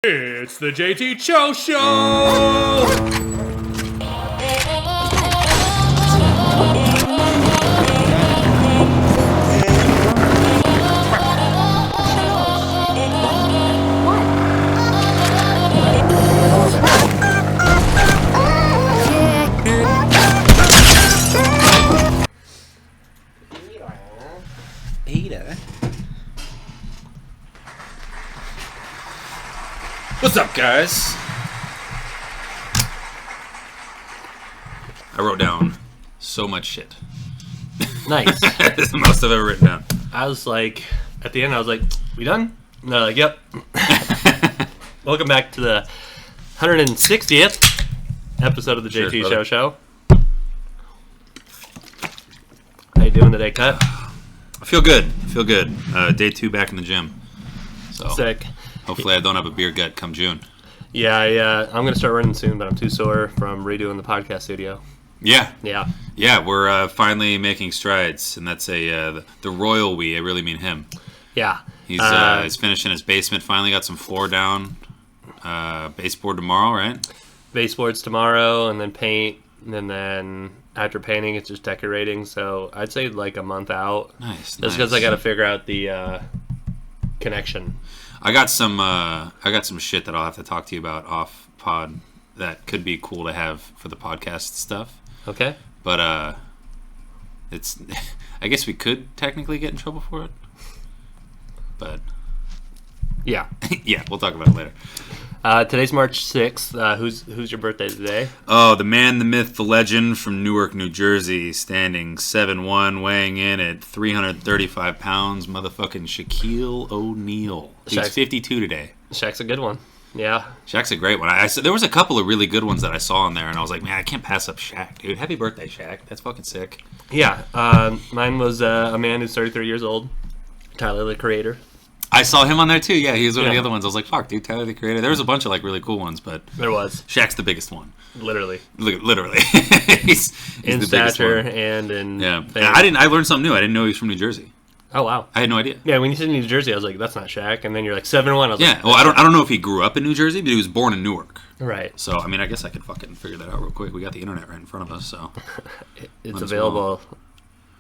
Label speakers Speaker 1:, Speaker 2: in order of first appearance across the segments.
Speaker 1: It's the JT Cho Show!
Speaker 2: Ada.
Speaker 3: What's up, guys? I wrote down so much shit.
Speaker 2: Nice.
Speaker 3: This is the most I've ever written down.
Speaker 2: I was like, at the end, I was like, we done? And they're like, yep. Welcome back to the 160th episode of the
Speaker 3: Cheers,
Speaker 2: JT
Speaker 3: brother.
Speaker 2: Show. How you doing today, Cut?
Speaker 3: I feel good. Day 2 back in the gym. So
Speaker 2: Sick.
Speaker 3: hopefully I don't have a beer gut come June.
Speaker 2: Yeah, I'm going to start running soon, but I'm too sore from redoing the podcast studio.
Speaker 3: Yeah,
Speaker 2: Yeah.
Speaker 3: we're finally making strides, and that's the royal we. I really mean him.
Speaker 2: Yeah.
Speaker 3: He's finishing his basement. Finally got some floor down. Baseboard tomorrow, right?
Speaker 2: Baseboards tomorrow, and then paint, and then after painting, it's just decorating. So I'd say like a month out.
Speaker 3: Nice.
Speaker 2: Just because I got to figure out the connection.
Speaker 3: I got some shit that I'll have to talk to you about off pod that could be cool to have for the podcast stuff.
Speaker 2: Okay.
Speaker 3: But it's I guess we could technically get in trouble for it. But
Speaker 2: Yeah.
Speaker 3: yeah, we'll talk about it later.
Speaker 2: Today's March 6th. Who's your birthday today?
Speaker 3: Oh, the man, the myth, the legend from Newark, New Jersey, standing 7'1", weighing in at 335 pounds, motherfucking Shaquille O'Neal. He's
Speaker 2: Shaq.
Speaker 3: 52 today.
Speaker 2: Shaq's a good one. Yeah.
Speaker 3: Shaq's a great one. There was a couple of really good ones that I saw in there, and I was like, man, I can't pass up Shaq, dude. Happy birthday, Shaq. That's fucking sick.
Speaker 2: Yeah. Mine was a man who's 33 years old. Tyler, the Creator.
Speaker 3: I saw him on there too. Yeah, he was one of the
Speaker 2: Yeah.
Speaker 3: other ones. I was like, fuck, dude, Tyler the Creator. There was a bunch of like really cool ones, but
Speaker 2: There was.
Speaker 3: Shaq's the biggest one.
Speaker 2: Literally.
Speaker 3: Literally. he's
Speaker 2: In
Speaker 3: the biggest
Speaker 2: stature
Speaker 3: one.
Speaker 2: and in
Speaker 3: Yeah.
Speaker 2: fame.
Speaker 3: I learned something new. I didn't know he was from New Jersey.
Speaker 2: Oh, wow.
Speaker 3: I had no idea.
Speaker 2: Yeah, when you said New Jersey, I was like, that's not Shaq. And then you're like, 7'1". I was
Speaker 3: Yeah.
Speaker 2: like,
Speaker 3: Well, I don't know if he grew up in New Jersey, but he was born in Newark.
Speaker 2: right.
Speaker 3: So I mean, I guess I could fucking figure that out real quick. We got the internet right in front of us, so
Speaker 2: It's
Speaker 3: Might as
Speaker 2: available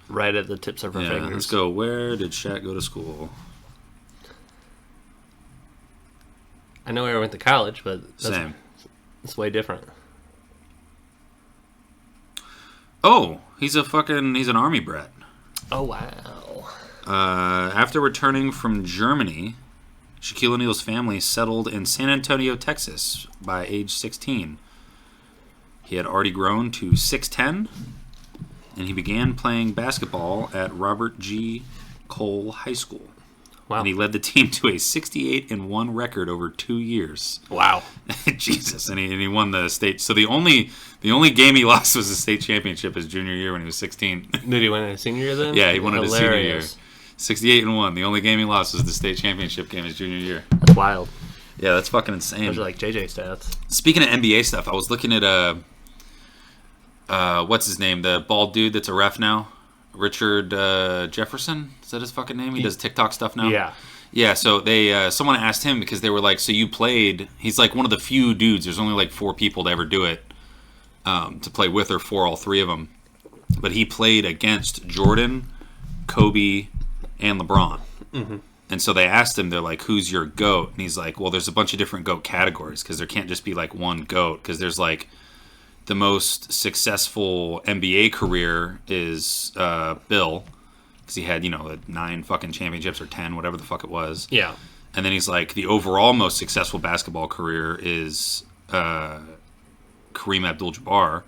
Speaker 2: right at the tips of our
Speaker 3: yeah.
Speaker 2: fingers.
Speaker 3: Let's go. Where did Shaq go to school?
Speaker 2: I know where I went to college, but
Speaker 3: Same.
Speaker 2: it's way different.
Speaker 3: Oh, he's an army brat.
Speaker 2: Oh, wow.
Speaker 3: After returning from Germany, Shaquille O'Neal's family settled in San Antonio, Texas by age 16. He had already grown to 6'10", and he began playing basketball at Robert G. Cole High School.
Speaker 2: Wow.
Speaker 3: And he led the team to a 68-1 record over 2 years.
Speaker 2: Wow.
Speaker 3: Jesus, and he won the state. So the only game he lost was the state championship his junior year when he was 16.
Speaker 2: Did he win it his senior year then?
Speaker 3: Yeah, he won it his senior year.
Speaker 2: Hilarious.
Speaker 3: 68-1. The only game he lost was the state championship game his junior year.
Speaker 2: That's wild.
Speaker 3: Yeah, that's fucking insane.
Speaker 2: Those are like JJ stats.
Speaker 3: Speaking of NBA stuff, I was looking at what's his name? The bald dude that's a ref now, Richard Jefferson. Is that his fucking name? He does TikTok stuff now.
Speaker 2: Yeah.
Speaker 3: Yeah. So they someone asked him because they were like, so you played? He's like one of the few dudes. There's only like 4 people to ever do it, to play with or for all 3 of them. But he played against Jordan, Kobe, and LeBron.
Speaker 2: Mm-hmm.
Speaker 3: And so they asked him, they're like, who's your GOAT? And he's like, well, there's a bunch of different GOAT categories because there can't just be like one GOAT because there's like the most successful NBA career is Bill because he had, 9 fucking championships or 10, whatever the fuck it was.
Speaker 2: Yeah.
Speaker 3: And then he's like, the overall most successful basketball career is Kareem Abdul-Jabbar.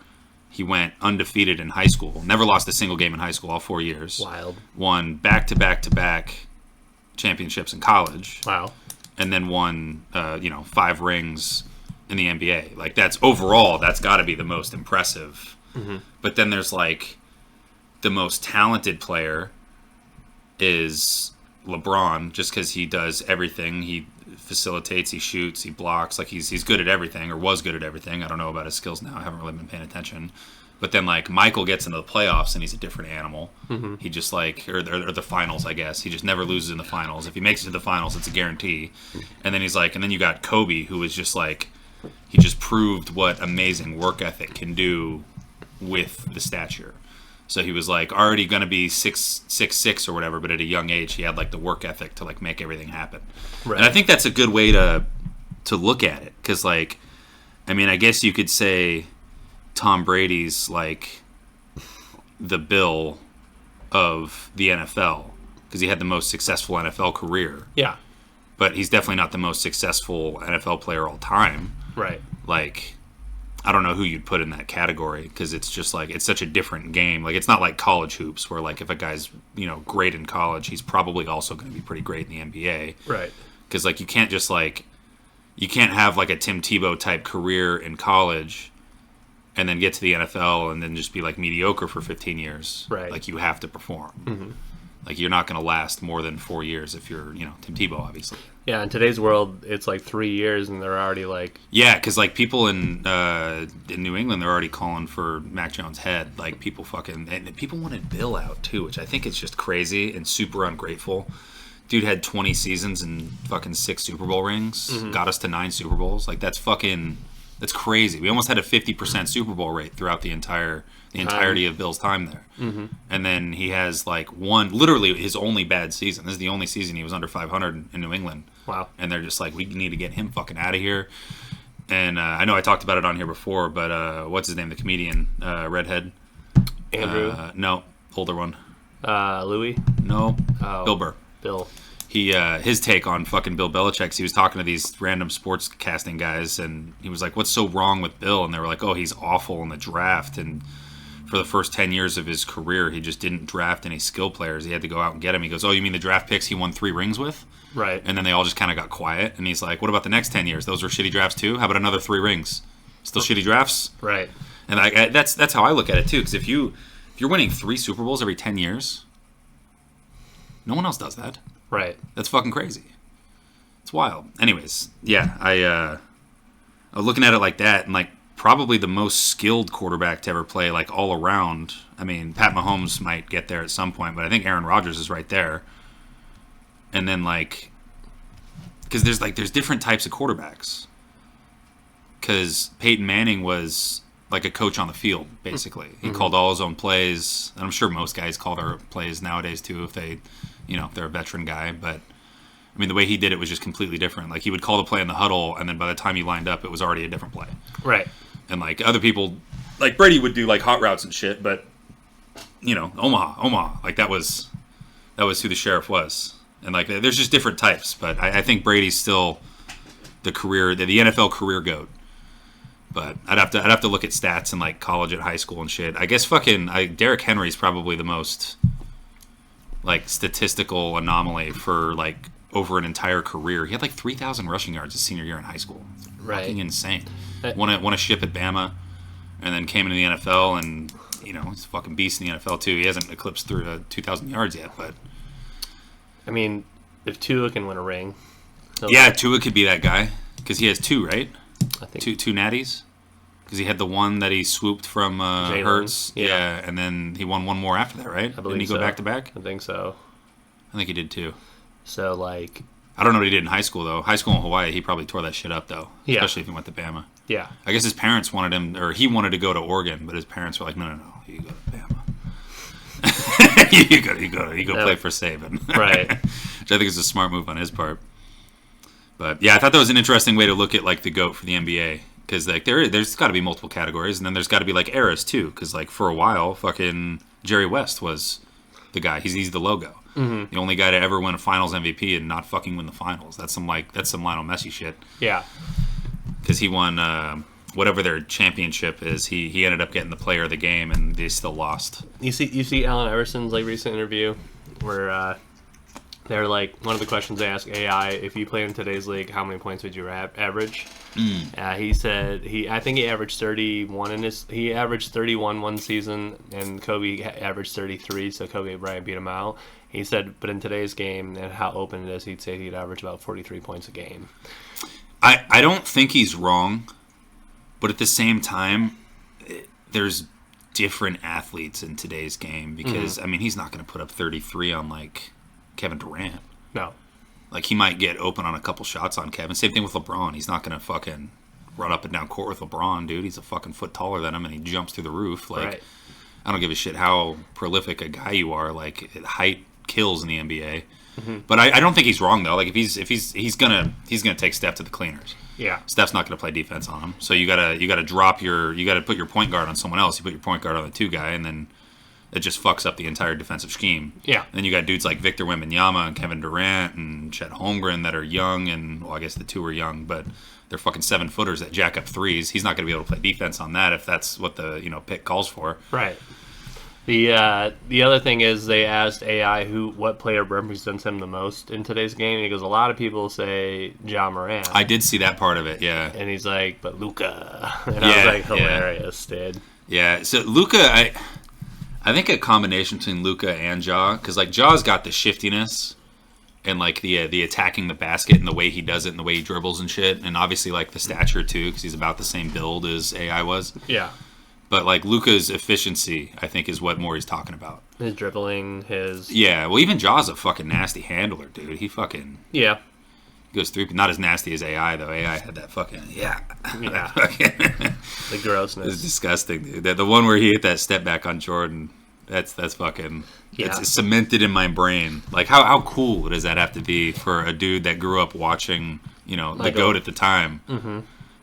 Speaker 3: He went undefeated in high school, never lost a single game in high school all 4 years.
Speaker 2: Wild.
Speaker 3: Won back-to-back-to-back championships in college.
Speaker 2: Wow.
Speaker 3: And then won, 5 rings in the NBA. Like, that's got to be the most impressive.
Speaker 2: Mm-hmm.
Speaker 3: But then there's, like, the most talented player is LeBron, just because he does everything. He facilitates, he shoots, he blocks. Like, he's good at everything, or was good at everything. I don't know about his skills now. I haven't really been paying attention. But then, like, Michael gets into the playoffs, and he's a different animal.
Speaker 2: Mm-hmm.
Speaker 3: He just, like... Or the finals, I guess. He just never loses in the finals. If he makes it to the finals, it's a guarantee. And then he's like... And then you got Kobe, who was just, like... He just proved what amazing work ethic can do with the stature. So he was, like, already going to be 6'6" or whatever, but at a young age, he had, like, the work ethic to, like, make everything happen.
Speaker 2: Right.
Speaker 3: And I think that's a good way to look at it. Because, like... I mean, I guess you could say... Tom Brady's like the Bill of the NFL because he had the most successful NFL career.
Speaker 2: Yeah.
Speaker 3: But he's definitely not the most successful NFL player all time.
Speaker 2: Right.
Speaker 3: Like, I don't know who you'd put in that category because it's just like, it's such a different game. Like, it's not like college hoops where, like, if a guy's, great in college, he's probably also going to be pretty great in the NBA.
Speaker 2: Right.
Speaker 3: Because, like, you can't just, like, you can't have, like, a Tim Tebow type career in college and then get to the NFL and then just be, like, mediocre for 15 years.
Speaker 2: Right.
Speaker 3: Like, you have to perform.
Speaker 2: Mm-hmm.
Speaker 3: Like, you're not going to last more than 4 years if you're, Tim Tebow, obviously.
Speaker 2: Yeah, in today's world, it's like 3 years and they're already, like...
Speaker 3: Yeah, because, like, people in New England, they're already calling for Mac Jones' head. Like, people fucking... And people wanted Bill out, too, which I think is just crazy and super ungrateful. Dude had 20 seasons and fucking 6 Super Bowl rings.
Speaker 2: Mm-hmm.
Speaker 3: Got us to 9 Super Bowls. Like, that's fucking... That's crazy. We almost had a 50% Super Bowl rate throughout the entirety of Bill's time there.
Speaker 2: Mm-hmm.
Speaker 3: And then he has like literally his only bad season. This is the only season he was under 500 in New England.
Speaker 2: Wow.
Speaker 3: And they're just like, we need to get him fucking out of here. And I know I talked about it on here before, but what's his name? The comedian, redhead.
Speaker 2: Andrew?
Speaker 3: No, older one.
Speaker 2: Louis?
Speaker 3: No,
Speaker 2: Oh.
Speaker 3: Bill Burr.
Speaker 2: Bill.
Speaker 3: He his take on fucking Bill Belichick. He was talking to these random sports casting guys, and he was like, "What's so wrong with Bill?" And they were like, "Oh, he's awful in the draft." And for the first 10 years of his career, he just didn't draft any skill players. He had to go out and get them. He goes, "Oh, you mean the draft picks he won 3 rings with?"
Speaker 2: Right.
Speaker 3: And then they all just kind of got quiet. And he's like, "What about the next 10 years? Those were shitty drafts too. How about another 3 rings? Still shitty drafts?"
Speaker 2: Right.
Speaker 3: And that's how I look at it too. Because if you're winning 3 Super Bowls every 10 years, no one else does that.
Speaker 2: Right.
Speaker 3: That's fucking crazy. It's wild. Anyways, yeah, I was looking at it like that, and like probably the most skilled quarterback to ever play, like all around. I mean, Pat Mahomes might get there at some point, but I think Aaron Rodgers is right there. And then like, because there's different types of quarterbacks. Because Peyton Manning was like a coach on the field, basically. He called all his own plays, and I'm sure most guys call their plays nowadays too if they. They're a veteran guy, but I mean, the way he did it was just completely different. Like, he would call the play in the huddle, and then by the time he lined up, it was already a different play.
Speaker 2: Right.
Speaker 3: And, like, other people, like Brady would do, like, hot routes and shit, but, Omaha. Like, that was who the sheriff was. And, like, there's just different types, but I think Brady's still the NFL career GOAT. But I'd have to look at stats in, like, college and high school and shit. I guess Derrick Henry's probably the most... like statistical anomaly for like over an entire career. He had like 3,000 rushing yards his senior year in high school.
Speaker 2: Right.
Speaker 3: Fucking insane. Won a ship at Bama, and then came into the NFL, and he's a fucking beast in the NFL too. He hasn't eclipsed through 2,000 yards yet, but
Speaker 2: I mean, if Tua can win a ring,
Speaker 3: Tua could be that guy because he has 2, right?
Speaker 2: I think
Speaker 3: Two natties. Because he had the one that he swooped from Hurts. Yeah, and then he won one more after that, right?
Speaker 2: I believe
Speaker 3: Didn't he go
Speaker 2: so.
Speaker 3: back to back?
Speaker 2: I think so.
Speaker 3: I think he did too.
Speaker 2: So, like...
Speaker 3: I don't know what he did in high school, though. High school in Hawaii, he probably tore that shit up, though.
Speaker 2: Yeah.
Speaker 3: Especially if he went to Bama.
Speaker 2: Yeah.
Speaker 3: I guess his parents wanted him, or he wanted to go to Oregon, but his parents were like, no, you go to Bama. you go play for Saban.
Speaker 2: Right.
Speaker 3: Which I think is a smart move on his part. But, yeah, I thought that was an interesting way to look at, like, the GOAT for the NBA. Because, like, there's got to be multiple categories, and then there's got to be, like, eras, too. Because, like, for a while, fucking Jerry West was the guy. He's the logo. Mm-hmm. The only guy to ever win a Finals MVP and not fucking win the Finals. That's some Lionel Messi shit.
Speaker 2: Yeah.
Speaker 3: Because he won whatever their championship is. He ended up getting the player of the game, and they still lost.
Speaker 2: You see Allen Iverson's, like, recent interview where they're like, one of the questions they ask AI, if you play in today's league, how many points would you average? He said I think he averaged 31 he averaged 31 one season, and Kobe averaged 33, so Kobe Bryant beat him out. He said, but in today's game and how open it is, he'd say he'd average about 43 points a game.
Speaker 3: I don't think he's wrong, but at the same time, there's different athletes in today's game because, I mean, he's not going to put up 33 on, like, Kevin Durant.
Speaker 2: No.
Speaker 3: Like, he might get open on a couple shots on Kevin. Same thing with LeBron. He's not going to fucking run up and down court with LeBron, dude. He's a fucking foot taller than him, and he jumps through the roof. Like,
Speaker 2: Right.
Speaker 3: I don't give a shit how prolific a guy you are. Like, height kills in the NBA. But I don't think he's wrong though. Like if he's gonna take Steph to the cleaners.
Speaker 2: Yeah.
Speaker 3: Steph's not gonna play defense on him. So you gotta put your point guard on someone else. You put your point guard on the 2 guy, and then it just fucks up the entire defensive scheme.
Speaker 2: Yeah.
Speaker 3: And then you got dudes like Victor Wembanyama and Kevin Durant and Chet Holmgren that are young, and well, I guess the 2 are young, but they're fucking 7-footers that jack up threes. He's not gonna be able to play defense on that if that's what the pick calls for.
Speaker 2: Right. The other thing is they asked AI what player represents him the most in today's game, and he goes, a lot of people say Ja Morant.
Speaker 3: I did see that part of it, yeah.
Speaker 2: And he's like, but Luka. And I was like, hilarious, dude.
Speaker 3: Yeah, so Luka, I think a combination between Luka and Ja, because like Ja's got the shiftiness and like the attacking the basket and the way he does it and the way he dribbles and shit, and obviously like the stature too, because he's about the same build as AI was.
Speaker 2: Yeah.
Speaker 3: But like Luka's efficiency, I think, is what Maury's talking about.
Speaker 2: His dribbling, his...
Speaker 3: Yeah, well, even Ja's a fucking nasty handler, dude. He fucking...
Speaker 2: Yeah.
Speaker 3: Goes through... Not as nasty as AI, though. AI had that fucking... Yeah.
Speaker 2: Yeah. The
Speaker 3: It's
Speaker 2: grossness.
Speaker 3: disgusting, dude. The one where he hit that step back on Jordan, that's fucking...
Speaker 2: Yeah.
Speaker 3: It's cemented in my brain. Like, how cool does that have to be for a dude that grew up watching, the
Speaker 2: Like
Speaker 3: GOAT at the time,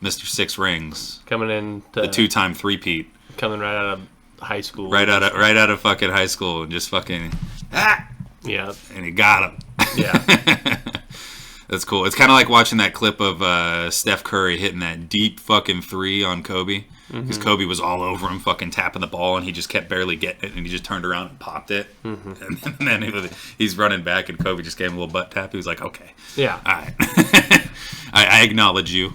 Speaker 3: Mr. 6 Rings,
Speaker 2: Coming in to...
Speaker 3: the 2-time three-peat.
Speaker 2: Coming right out of high school.
Speaker 3: Right out of fucking high school, and just fucking
Speaker 2: Yeah.
Speaker 3: and he got him.
Speaker 2: Yeah.
Speaker 3: That's cool. It's kind of like watching that clip of Steph Curry hitting that deep fucking 3 on Kobe, because Kobe was all over him, fucking tapping the ball, and he just kept barely getting it, and he just turned around and popped it, and then he's running back, and Kobe just gave him a little butt tap. He was like, "Okay,
Speaker 2: Yeah.
Speaker 3: all right, I acknowledge you."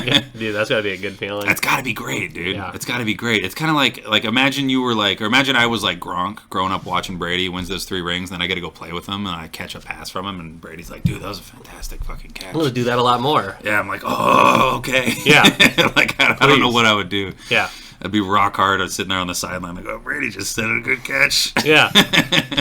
Speaker 2: Yeah. Dude, that's gotta be a good feeling.
Speaker 3: That's gotta be great, dude.
Speaker 2: Yeah.
Speaker 3: It's gotta be great. It's kind of like imagine you were like, or imagine I was like Gronk, growing up watching Brady wins those 3 rings, and then I get to go play with him, and I catch a pass from him, and Brady's like, "Dude, that was a fantastic fucking catch."
Speaker 2: I'm gonna do that a lot more.
Speaker 3: Yeah, I'm like, "Oh, okay."
Speaker 2: Yeah.
Speaker 3: Like I don't know what I would do.
Speaker 2: Yeah.
Speaker 3: I'd be rock hard. I'd sitting there on the sideline, like, "Oh, Brady just said a good catch."
Speaker 2: Yeah.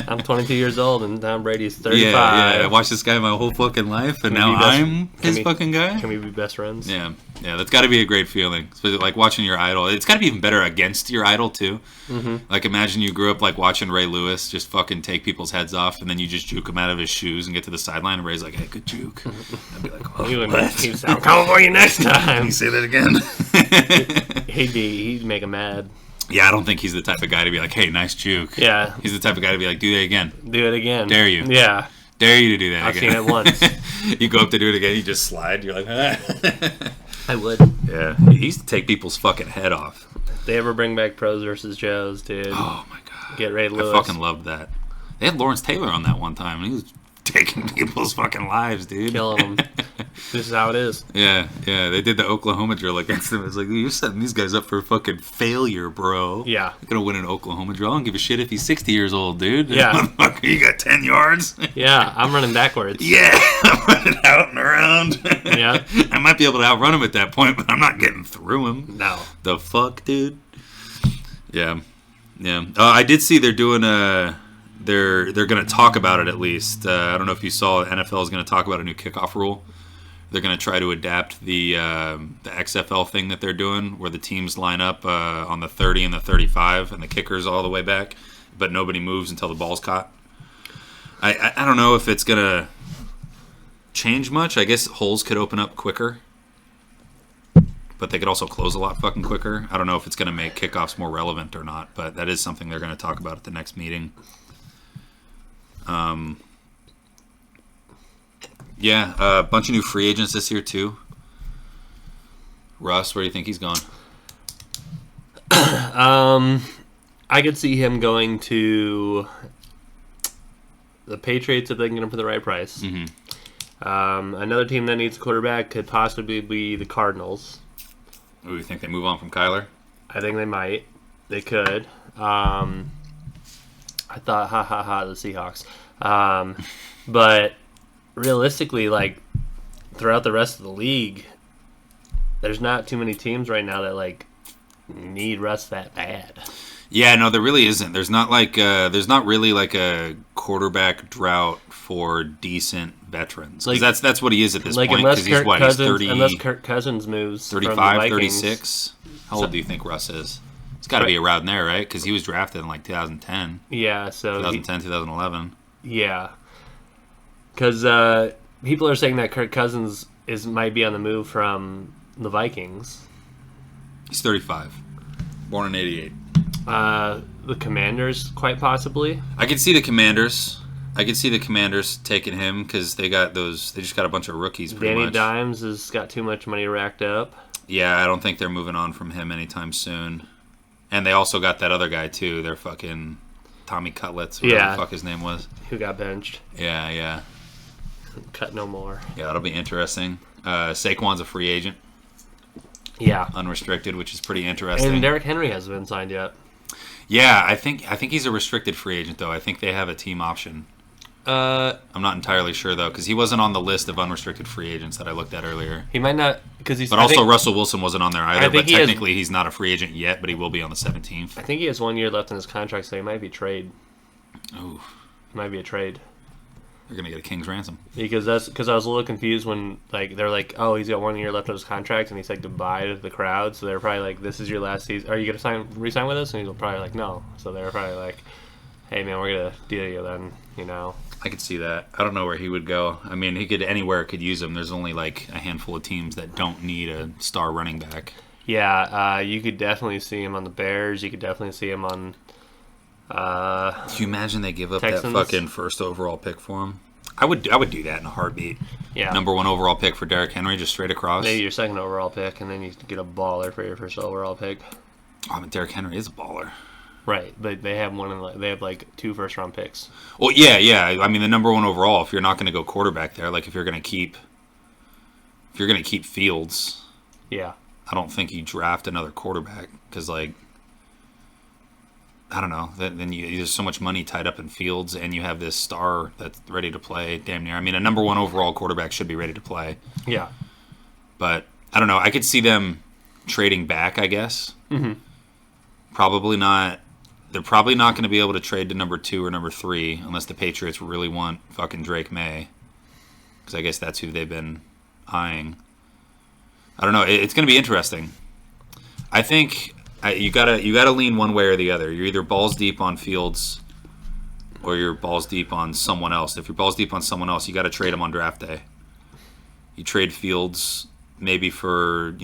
Speaker 2: I'm 22 years old, and Tom Brady's 35.
Speaker 3: Yeah. I watched this guy my whole fucking life, and now I'm his fucking guy.
Speaker 2: Can we be best friends?
Speaker 3: Yeah, that's got to be a great feeling. Especially like watching your idol. It's got to be even better against your idol too. Like imagine you grew up like watching Ray Lewis just fucking take people's heads off, and then you just juke him out of his shoes and get to the sideline, and Ray's like, "Hey, good juke." I'd be like, "Oh,
Speaker 2: I'm coming for you next
Speaker 3: Can
Speaker 2: time."
Speaker 3: you say that again?
Speaker 2: He'd make him mad.
Speaker 3: Yeah, I don't think he's the type of guy to be like, "Hey, nice juke."
Speaker 2: Yeah.
Speaker 3: He's the type of guy to be like, "Do that again.
Speaker 2: Do it again.
Speaker 3: Dare you.
Speaker 2: Yeah.
Speaker 3: Dare you to do that
Speaker 2: I've
Speaker 3: again."
Speaker 2: seen it once.
Speaker 3: You go up to do it again, you just slide. You're like,
Speaker 2: I would.
Speaker 3: Yeah, he used to take people's fucking head off.
Speaker 2: If they ever bring back Pros versus Joes, dude.
Speaker 3: Oh my god,
Speaker 2: Get Ray Lewis.
Speaker 3: I fucking loved that. They had Lawrence Taylor on that one time, and he was taking people's fucking lives, dude.
Speaker 2: Killing them. This is how it is.
Speaker 3: Yeah. They did the Oklahoma drill against them. It's like, you're setting these guys up for fucking failure, bro.
Speaker 2: Yeah.
Speaker 3: You're gonna win an Oklahoma drill. I don't give a shit if he's 60 years old, dude.
Speaker 2: Yeah.
Speaker 3: Motherfucker, you got 10 yards.
Speaker 2: Yeah, I'm running backwards.
Speaker 3: Yeah, I'm running out and around.
Speaker 2: Yeah.
Speaker 3: I might be able to outrun him at that point, but I'm not getting through him.
Speaker 2: No.
Speaker 3: The fuck, dude? Yeah. I did see they're doing they're going to talk about it at least. I don't know if you saw NFL is going to talk about a new kickoff rule. They're going to try to adapt the XFL thing that they're doing, where the teams line up on the 30 and the 35, and the kicker's all the way back, but nobody moves until the ball's caught. I don't know if it's going to change much. I guess holes could open up quicker, but they could also close a lot fucking quicker. I don't know if it's going to make kickoffs more relevant or not, but that is something they're going to talk about at the next meeting. Yeah, a bunch of new free agents this year too. Russ, where do you think he's going?
Speaker 2: I could see him going to the Patriots if they can get him for the right price. Another team that needs a quarterback could possibly be the Cardinals.
Speaker 3: Who do you think they move on from Kyler?
Speaker 2: I think they might. They could. I thought, the Seahawks. But realistically, like, throughout the rest of the league, there's not too many teams right now that, like, need Russ that bad.
Speaker 3: Yeah, no, there really isn't. There's not really like a quarterback drought for decent veterans.
Speaker 2: Like,
Speaker 3: that's what he is at this
Speaker 2: like
Speaker 3: point.
Speaker 2: unless
Speaker 3: Because he's 30,
Speaker 2: unless Kirk Cousins moves
Speaker 3: 35,
Speaker 2: from the Vikings,
Speaker 3: 36. How old do you think Russ is? It's got to be around there, right? Because he was drafted in like 2010.
Speaker 2: Yeah, so
Speaker 3: 2010, 2011.
Speaker 2: Yeah, because people are saying that Kirk Cousins might be on the move from the Vikings.
Speaker 3: He's 35. Born in 88.
Speaker 2: The Commanders, quite possibly.
Speaker 3: I could see the Commanders. Taking him because they just got a bunch of rookies. Pretty much.
Speaker 2: Dimes has got too much money racked up.
Speaker 3: Yeah, I don't think they're moving on from him anytime soon. And they also got that other guy too. They're fucking Tommy Cutlets, whatever the fuck his name was.
Speaker 2: Who got benched.
Speaker 3: Yeah.
Speaker 2: Cut no more.
Speaker 3: Yeah, that'll be interesting. Saquon's a free agent.
Speaker 2: Yeah.
Speaker 3: Unrestricted, which is pretty interesting.
Speaker 2: And Derrick Henry hasn't been signed yet.
Speaker 3: Yeah, I think he's a restricted free agent though. I think they have a team option. I'm not entirely sure though, because he wasn't on the list of unrestricted free agents that I looked at earlier.
Speaker 2: He might not, because he's.
Speaker 3: But also Russell Wilson wasn't on there either. But technically, he's not a free agent yet, but he will be on the 17th.
Speaker 2: I think he has 1 year left in his contract, so he might be trade.
Speaker 3: Ooh,
Speaker 2: It might be a trade.
Speaker 3: They're gonna get a king's ransom.
Speaker 2: Because I was a little confused when they're like, oh, he's got 1 year left of his contract, and he said goodbye to the crowd. So they're probably like, this is your last season. Are you gonna re-sign with us? And he's probably like, no. So they're probably like, hey man, we're gonna deal you then.
Speaker 3: I could see that. I don't know where he would go. I mean, he could anywhere could use him. There's only like a handful of teams that don't need a star running back.
Speaker 2: Yeah, you could definitely see him on the Bears. You could definitely see him on.
Speaker 3: Can you imagine they give up
Speaker 2: Texans?
Speaker 3: that fucking first overall pick for him? I would do that in a heartbeat.
Speaker 2: Yeah.
Speaker 3: Number 1 overall pick for Derrick Henry, just straight across.
Speaker 2: Maybe your second overall pick, and then you get a baller for your first overall pick.
Speaker 3: Oh, I mean, Derrick Henry is a baller.
Speaker 2: Right, but they have they have like 2 first round picks.
Speaker 3: Well, yeah. I mean, the number 1 overall. If you're not going to go quarterback there, like if you're going to keep Fields,
Speaker 2: yeah,
Speaker 3: I don't think you draft another quarterback because like. I don't know. Then there's so much money tied up in Fields, and you have this star that's ready to play damn near. I mean, a number 1 overall quarterback should be ready to play.
Speaker 2: Yeah.
Speaker 3: But, I don't know. I could see them trading back, I guess.
Speaker 2: Mm-hmm.
Speaker 3: Probably not. They're probably not going to be able to trade to number 2 or number 3 unless the Patriots really want fucking Drake May. Because I guess that's who they've been eyeing. I don't know. It's going to be interesting. I think... You gotta lean one way or the other. You're either balls deep on Fields, or you're balls deep on someone else. If you're balls deep on someone else, you got to trade him on draft day. You trade Fields maybe for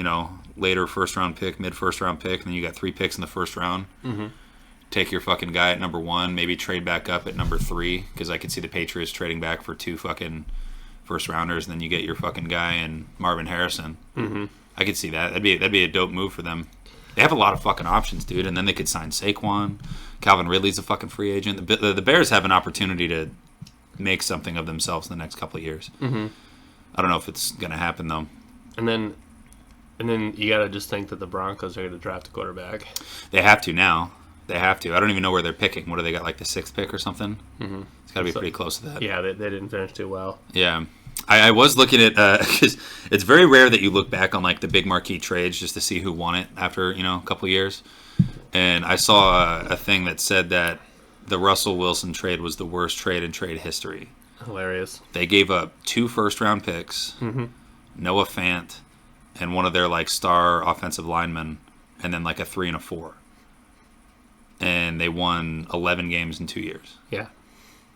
Speaker 3: later first round pick, mid first round pick, and then you got 3 picks in the first round.
Speaker 2: Mm-hmm.
Speaker 3: Take your fucking guy at number 1, maybe trade back up at number 3 because I could see the Patriots trading back for 2 fucking first rounders, and then you get your fucking guy and Marvin Harrison.
Speaker 2: Mm-hmm.
Speaker 3: I could see that. That'd be a dope move for them. They have a lot of fucking options, dude, and then they could sign Saquon. Calvin Ridley's a fucking free agent. The Bears have an opportunity to make something of themselves in the next couple of years.
Speaker 2: Mm-hmm.
Speaker 3: I don't know if it's going to happen, though.
Speaker 2: And then you got to just think that the Broncos are going to draft a quarterback.
Speaker 3: They have to now. They have to. I don't even know where they're picking. What do they got, like the 6th pick or something?
Speaker 2: Mm-hmm.
Speaker 3: It's got to be pretty close to that.
Speaker 2: Yeah, they didn't finish too well.
Speaker 3: Yeah. I was looking at because it's very rare that you look back on like the big marquee trades just to see who won it after a couple of years. And I saw a thing that said that the Russell Wilson trade was the worst trade in trade history.
Speaker 2: Hilarious.
Speaker 3: They gave up 2 first-round picks,
Speaker 2: mm-hmm.
Speaker 3: Noah Fant, and one of their like star offensive linemen, and then like a 3 and a 4. And they won 11 games in 2 years.
Speaker 2: Yeah.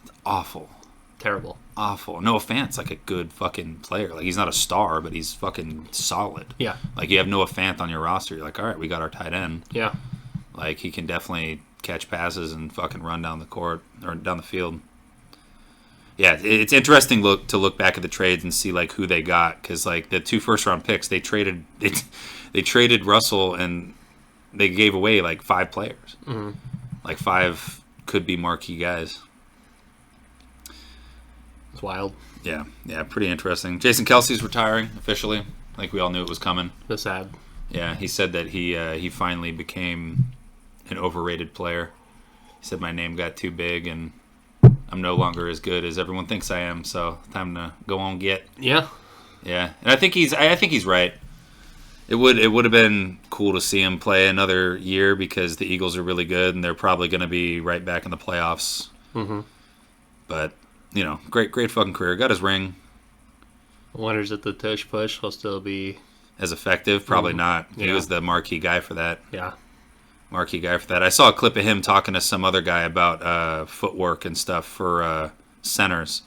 Speaker 3: It's awful.
Speaker 2: Terrible.
Speaker 3: Awful. Noah Fant's like a good fucking player. Like he's not a star, but he's fucking solid.
Speaker 2: Yeah.
Speaker 3: Like you have Noah Fant on your roster, you're like, all right, we got our tight end.
Speaker 2: Yeah.
Speaker 3: Like he can definitely catch passes and fucking run down the court or down the field. Yeah, it's interesting to look back at the trades and see like who they got because like the 2 first-round picks they traded Russell and they gave away like 5 players.
Speaker 2: Mm-hmm.
Speaker 3: Like 5 could be marquee guys.
Speaker 2: It's wild.
Speaker 3: Yeah, pretty interesting. Jason Kelsey's retiring officially. Like we all knew it was coming.
Speaker 2: That's sad.
Speaker 3: Yeah, he said that he finally became an overrated player. He said my name got too big and I'm no longer as good as everyone thinks I am. So time to go on get.
Speaker 2: Yeah.
Speaker 3: Yeah, and I think he's right. It would have been cool to see him play another year because the Eagles are really good and they're probably going to be right back in the playoffs.
Speaker 2: Mm-hmm.
Speaker 3: But, great fucking career. Got his ring.
Speaker 2: Wonders if the tush push will still be
Speaker 3: As effective? Probably not. He
Speaker 2: Yeah.
Speaker 3: was the marquee guy for that.
Speaker 2: Yeah.
Speaker 3: I saw a clip of him talking to some other guy about footwork and stuff for centers.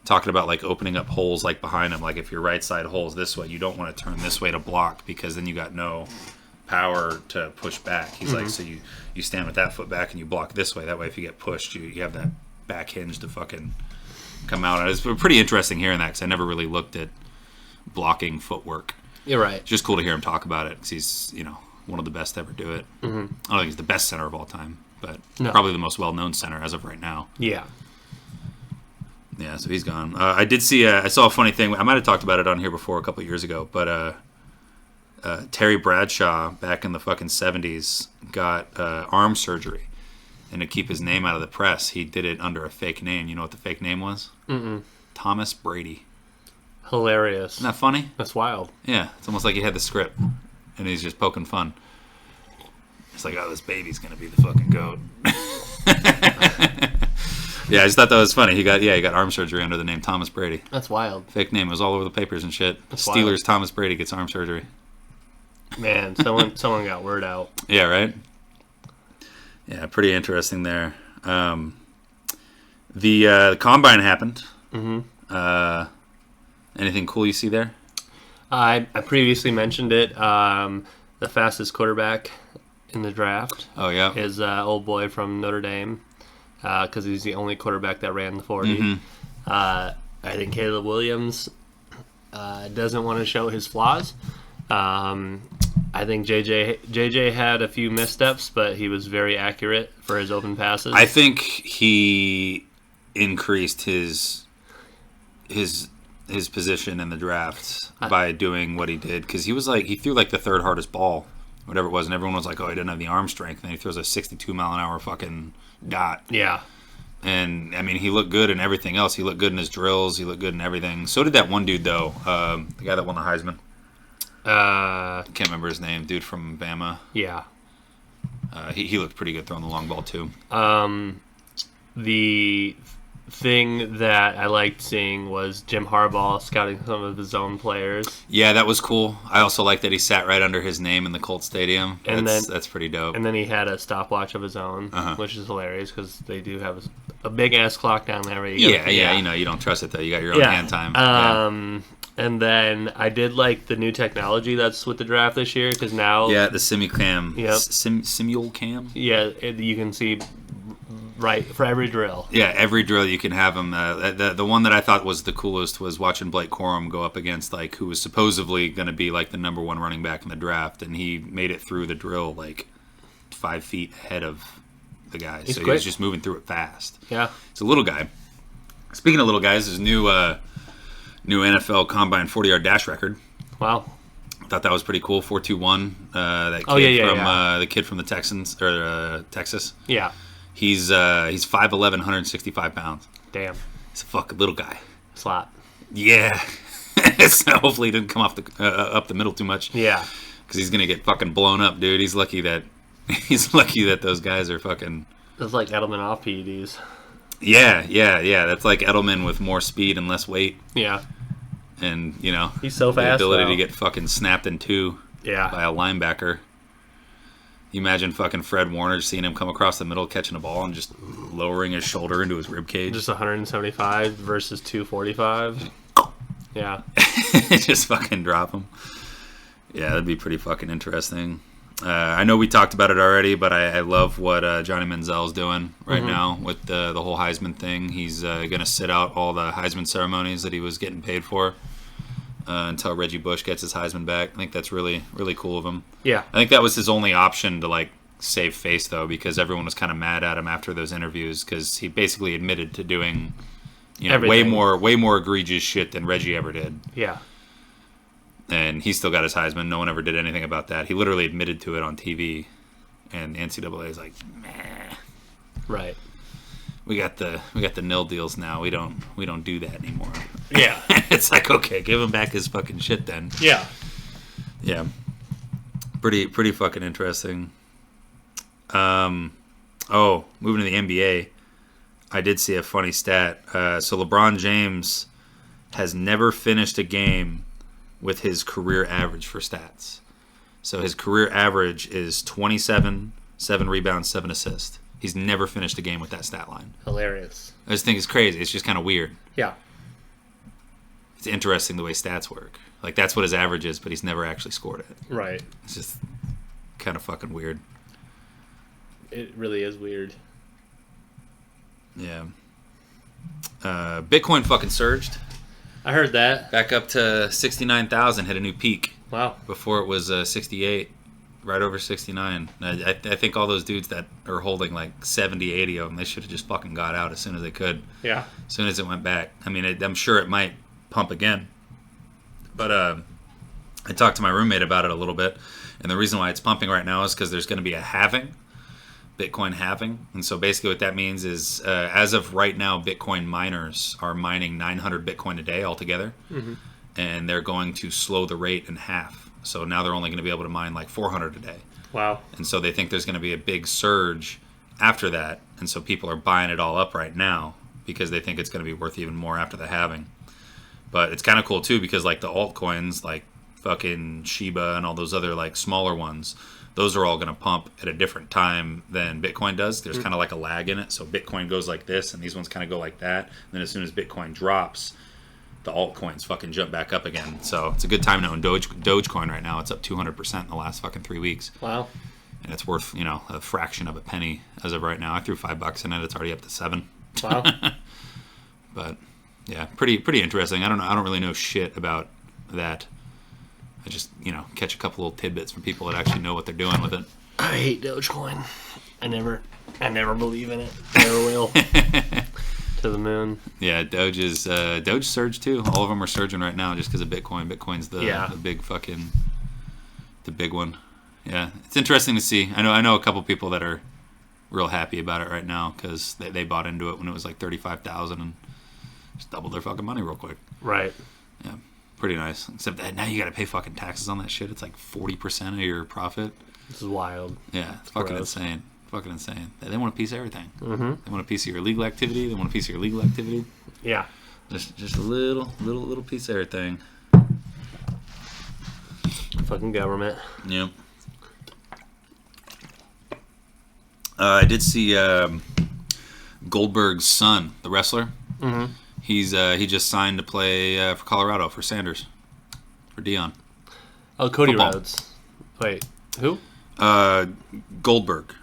Speaker 3: Talking about like opening up holes like behind him. Like if your right side hole's this way, you don't want to turn this way to block because then you got no power to push back. He's like, so you stand with that foot back and you block this way. That way if you get pushed, you have that back hinge to fucking come out. And it's pretty interesting hearing that because I never really looked at blocking footwork.
Speaker 2: You're right.
Speaker 3: It's just cool to hear him talk about it because he's, one of the best to ever do it. Mm-hmm. I don't think he's the best center of all time, but probably the most well-known center as of right now.
Speaker 2: Yeah.
Speaker 3: Yeah, so he's gone. I did see. I saw a funny thing. I might have talked about it on here before a couple of years ago, but Terry Bradshaw back in the fucking 70s got arm surgery, and to keep his name out of the press, he did it under a fake name. You know what the fake name was? Thomas Brady.
Speaker 2: Hilarious.
Speaker 3: Isn't that funny?
Speaker 2: That's wild.
Speaker 3: Yeah, it's almost like he had the script, and he's just poking fun. It's like, oh, this baby's gonna be the fucking goat. Yeah, I just thought that was funny. He got arm surgery under the name Thomas Brady.
Speaker 2: That's wild.
Speaker 3: Fake name. It was all over the papers and shit.
Speaker 2: That's
Speaker 3: Steelers
Speaker 2: wild. Thomas
Speaker 3: Thomas Brady gets arm surgery.
Speaker 2: Man, someone got word out.
Speaker 3: Yeah, right? Yeah, pretty interesting there. The combine happened. Mm-hmm. Anything cool you see there?
Speaker 2: I previously mentioned it. The fastest quarterback in the draft
Speaker 3: Oh, yeah.
Speaker 2: is old boy from Notre Dame. Because he's the only quarterback that ran the 40.
Speaker 3: Mm-hmm.
Speaker 2: I think Caleb Williams doesn't want to show his flaws. I think JJ had a few missteps, but he was very accurate for his open passes.
Speaker 3: I think he increased his position in the draft by doing what he did. Because he threw like the third hardest ball, whatever it was, and everyone was like, oh, he didn't have the arm strength. And he throws a 62-mile-an-hour fucking dot.
Speaker 2: Yeah.
Speaker 3: And, I mean, he looked good in everything else. He looked good in his drills. He looked good in everything. So did that one dude, though. The guy that won the Heisman. I can't remember his name. Dude from Bama.
Speaker 2: Yeah.
Speaker 3: He looked pretty good throwing the long ball, too.
Speaker 2: The thing that I liked seeing was Jim Harbaugh scouting some of his own players.
Speaker 3: Yeah, that was cool. I also like that he sat right under his name in the Colts Stadium.
Speaker 2: And
Speaker 3: that's pretty dope.
Speaker 2: And then he had a stopwatch of his own, which is hilarious because they do have a big-ass clock down there.
Speaker 3: Yeah, you don't trust it, though. You got your own hand time.
Speaker 2: And then I did like the new technology that's with the draft this year because now...
Speaker 3: Yeah, the simulcam.
Speaker 2: Yep.
Speaker 3: Simulcam?
Speaker 2: Yeah, you can see... Right, for every drill.
Speaker 3: Yeah, every drill you can have him. The one that I thought was the coolest was watching Blake Corum go up against like who was supposedly going to be like the number one running back in the draft, and he made it through the drill like 5 feet ahead of the guy.
Speaker 2: He's
Speaker 3: so
Speaker 2: quick.
Speaker 3: He was just moving through it fast.
Speaker 2: Yeah,
Speaker 3: it's a little guy. Speaking of little guys, his new NFL Combine 40-yard dash record.
Speaker 2: Wow.
Speaker 3: I thought that was pretty cool. 4.21. That kid the kid from the Texans or Texas.
Speaker 2: Yeah.
Speaker 3: He's 5'11", 165 pounds.
Speaker 2: Damn.
Speaker 3: He's a fucking little guy.
Speaker 2: Slot.
Speaker 3: Yeah. So hopefully he didn't come off up the middle too much.
Speaker 2: Yeah.
Speaker 3: Because he's gonna get fucking blown up, dude. He's lucky that those guys are fucking.
Speaker 2: That's like Edelman off PEDs.
Speaker 3: Yeah. That's like Edelman with more speed and less weight.
Speaker 2: Yeah.
Speaker 3: And
Speaker 2: he's so fast.
Speaker 3: The ability to get fucking snapped in two.
Speaker 2: Yeah.
Speaker 3: By a linebacker. You imagine fucking Fred Warner seeing him come across the middle, catching a ball, and just lowering his shoulder into his rib cage.
Speaker 2: Just 175 versus 245. Yeah.
Speaker 3: Just fucking drop him. Yeah, that'd be pretty fucking interesting. I know we talked about it already, but I love what Johnny Manziel's doing right now with the whole Heisman thing. He's going to sit out all the Heisman ceremonies that he was getting paid for. Until Reggie Bush gets his Heisman back. I think that's really, really cool of him.
Speaker 2: Yeah.
Speaker 3: I think that was his only option to, like, save face, though, because everyone was kind of mad at him after those interviews because he basically admitted to doing way more egregious shit than Reggie ever did.
Speaker 2: Yeah.
Speaker 3: And he still got his Heisman. No one ever did anything about that. He literally admitted to it on TV. And the NCAA is like, meh.
Speaker 2: Right.
Speaker 3: We got the nil deals now. We don't do that anymore.
Speaker 2: Yeah.
Speaker 3: It's like, okay, give him back his fucking shit then.
Speaker 2: Yeah.
Speaker 3: Yeah. Pretty fucking interesting. Moving to the NBA, I did see a funny stat. So LeBron James has never finished a game with his career average for stats. So his career average is 27, 7 rebounds, 7 assists. He's never finished a game with that stat line.
Speaker 2: Hilarious.
Speaker 3: I just think it's crazy. It's just kind of weird.
Speaker 2: Yeah.
Speaker 3: It's interesting the way stats work. Like, that's what his average is, but he's never actually scored it.
Speaker 2: Right.
Speaker 3: It's just kind of fucking weird.
Speaker 2: It really is weird.
Speaker 3: Yeah. Bitcoin fucking surged.
Speaker 2: I heard that.
Speaker 3: Back up to 69,000, hit a new peak.
Speaker 2: Wow.
Speaker 3: Before it was 68, right over 69. I think all those dudes that are holding like 70, 80 of them, they should have just fucking got out as soon as they could.
Speaker 2: Yeah.
Speaker 3: As soon as it went back. I mean, I'm sure it might pump again. But I talked to my roommate about it a little bit. And the reason why it's pumping right now is because there's going to be a halving. Bitcoin halving. And so basically what that means is as of right now, Bitcoin miners are mining 900 Bitcoin a day altogether. Mm-hmm. And they're going to slow the rate in half. So now they're only going to be able to mine like 400 a day.
Speaker 2: Wow.
Speaker 3: And so they think there's going to be a big surge after that. And so people are buying it all up right now because they think it's going to be worth even more after the halving. But it's kind of cool too because like the altcoins like fucking Shiba and all those other like smaller ones, those are all going to pump at a different time than Bitcoin does. There's kind of like a lag in it. So Bitcoin goes like this and these ones kind of go like that. And then as soon as Bitcoin drops, the altcoins fucking jump back up again. So it's a good time to own Dogecoin right now. It's up 200% in the last fucking 3 weeks.
Speaker 2: Wow.
Speaker 3: And it's worth, a fraction of a penny as of right now. I threw $5 in it. It's already up to 7.
Speaker 2: Wow.
Speaker 3: But yeah, pretty interesting. I don't really know shit about that. I just, catch a couple little tidbits from people that actually know what they're doing with it.
Speaker 2: I hate Dogecoin. I never believe in it. Never will. To the moon.
Speaker 3: Yeah, Doge surged too. All of them are surging right now just because of Bitcoin. Bitcoin's the big one. Yeah, it's interesting to see. I know a couple people that are real happy about it right now because they bought into it when it was like 35,000 and just doubled their fucking money real quick.
Speaker 2: Right.
Speaker 3: Yeah, pretty nice. Except that now you got to pay fucking taxes on that shit. It's like 40% of your profit.
Speaker 2: This is wild.
Speaker 3: Yeah, it's fucking insane. Fucking insane. They want a piece of everything.
Speaker 2: Mm-hmm.
Speaker 3: They want a piece of your illegal activity. They want a piece of your legal activity.
Speaker 2: Yeah.
Speaker 3: Just a little piece of everything.
Speaker 2: Fucking government.
Speaker 3: Yeah. I did see Goldberg's son, the wrestler.
Speaker 2: Mm-hmm.
Speaker 3: He just signed to play for Colorado for Sanders, for Dion.
Speaker 2: Oh, Cody
Speaker 3: Football.
Speaker 2: Rhodes. Wait, who?
Speaker 3: Goldberg.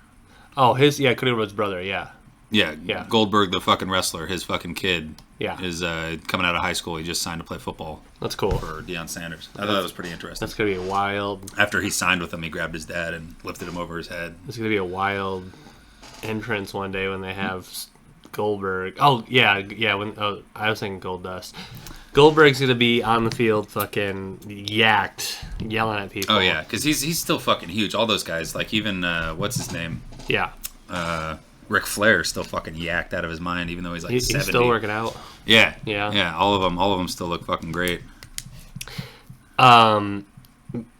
Speaker 2: Oh, Cody Rhodes' brother. Yeah.
Speaker 3: Yeah. Goldberg, the fucking wrestler, his fucking kid.
Speaker 2: Yeah.
Speaker 3: Is coming out of high school. He just signed to play football.
Speaker 2: That's cool.
Speaker 3: For Deion Sanders. I thought that was pretty interesting.
Speaker 2: That's gonna be a wild.
Speaker 3: After he signed with him, he grabbed his dad and lifted him over his head.
Speaker 2: It's gonna be a wild entrance one day when they have Goldberg. Oh yeah. I was thinking Goldust. Goldberg's gonna be on the field, fucking yacked, yelling at people.
Speaker 3: Oh yeah, because he's still fucking huge. All those guys, like even what's his name?
Speaker 2: Yeah.
Speaker 3: Ric Flair still fucking yacked out of his mind, even though he's like 70.
Speaker 2: He's still working out.
Speaker 3: Yeah.
Speaker 2: Yeah.
Speaker 3: All of them still look fucking great.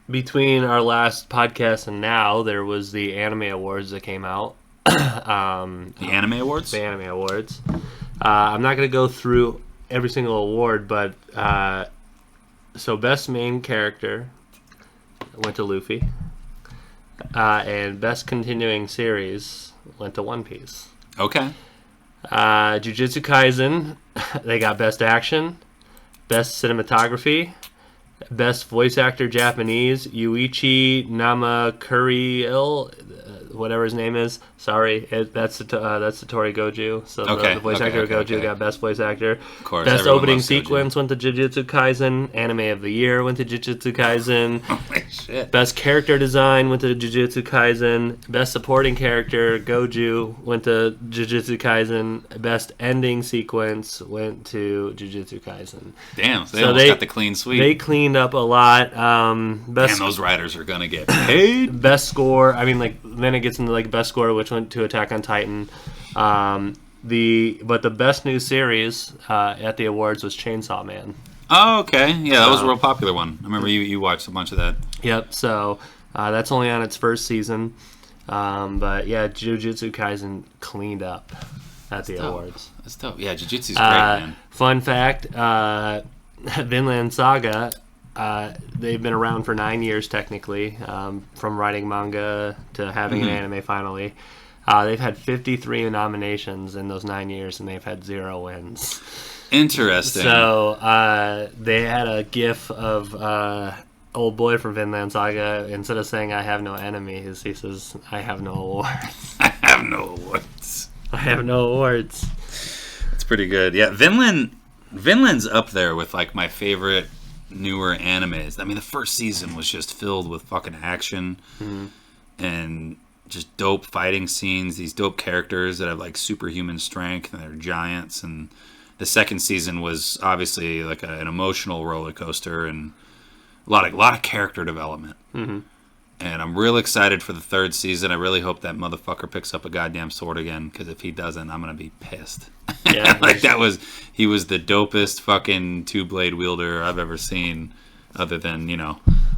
Speaker 2: Between our last podcast and now, there was the anime awards that came out.
Speaker 3: The anime awards.
Speaker 2: The anime awards. I'm not gonna go through every single award, but so best main character went to Luffy, and best continuing series went to One Piece.
Speaker 3: Okay.
Speaker 2: Jujutsu Kaisen, they got best action, best cinematography, best voice actor Japanese, Yuichi Namakuriel, whatever his name is. Sorry, that's Satori Goju. So the voice actor of Goju got best voice actor.
Speaker 3: Of course,
Speaker 2: best opening sequence went to Jujutsu Kaisen. Anime of the year went to Jujutsu Kaisen.
Speaker 3: Holy shit.
Speaker 2: Best character design went to Jujutsu Kaisen. Best supporting character Goju went to Jujutsu Kaisen. Best ending sequence went to Jujutsu Kaisen.
Speaker 3: Damn, so they almost got the clean sweep.
Speaker 2: They cleaned up a lot.
Speaker 3: Damn, those writers are gonna get paid.
Speaker 2: Best score. I mean, then it gets into best score, which went to Attack on Titan. But the best new series at the awards was Chainsaw Man.
Speaker 3: Oh, okay. Yeah, that was a real popular one. I remember you watched a bunch of that.
Speaker 2: Yep. So That's only on its first season. But yeah, Jujutsu Kaisen cleaned up at the awards.
Speaker 3: That's dope. Yeah, Jujutsu's great, man.
Speaker 2: Fun fact, Vinland Saga, they've been around for 9 years technically, from writing manga to having an anime finally. They've had 53 nominations in those 9 years, and they've had 0 wins.
Speaker 3: Interesting.
Speaker 2: So they had a gif of old boy from Vinland Saga. Instead of saying "I have no enemies," he says "I have no awards."
Speaker 3: I have no awards.
Speaker 2: I have no awards.
Speaker 3: It's pretty good. Yeah, Vinland's up there with like my favorite newer animes. I mean, the first season was just filled with fucking action and just dope fighting scenes. These dope characters that have like superhuman strength and they're giants. And the second season was obviously like an emotional roller coaster and a lot of character development. And I'm real excited for the third season. I really hope that motherfucker picks up a goddamn sword again, because if he doesn't, I'm gonna be pissed.
Speaker 2: Yeah,
Speaker 3: he was the dopest fucking 2-blade wielder I've ever seen, other than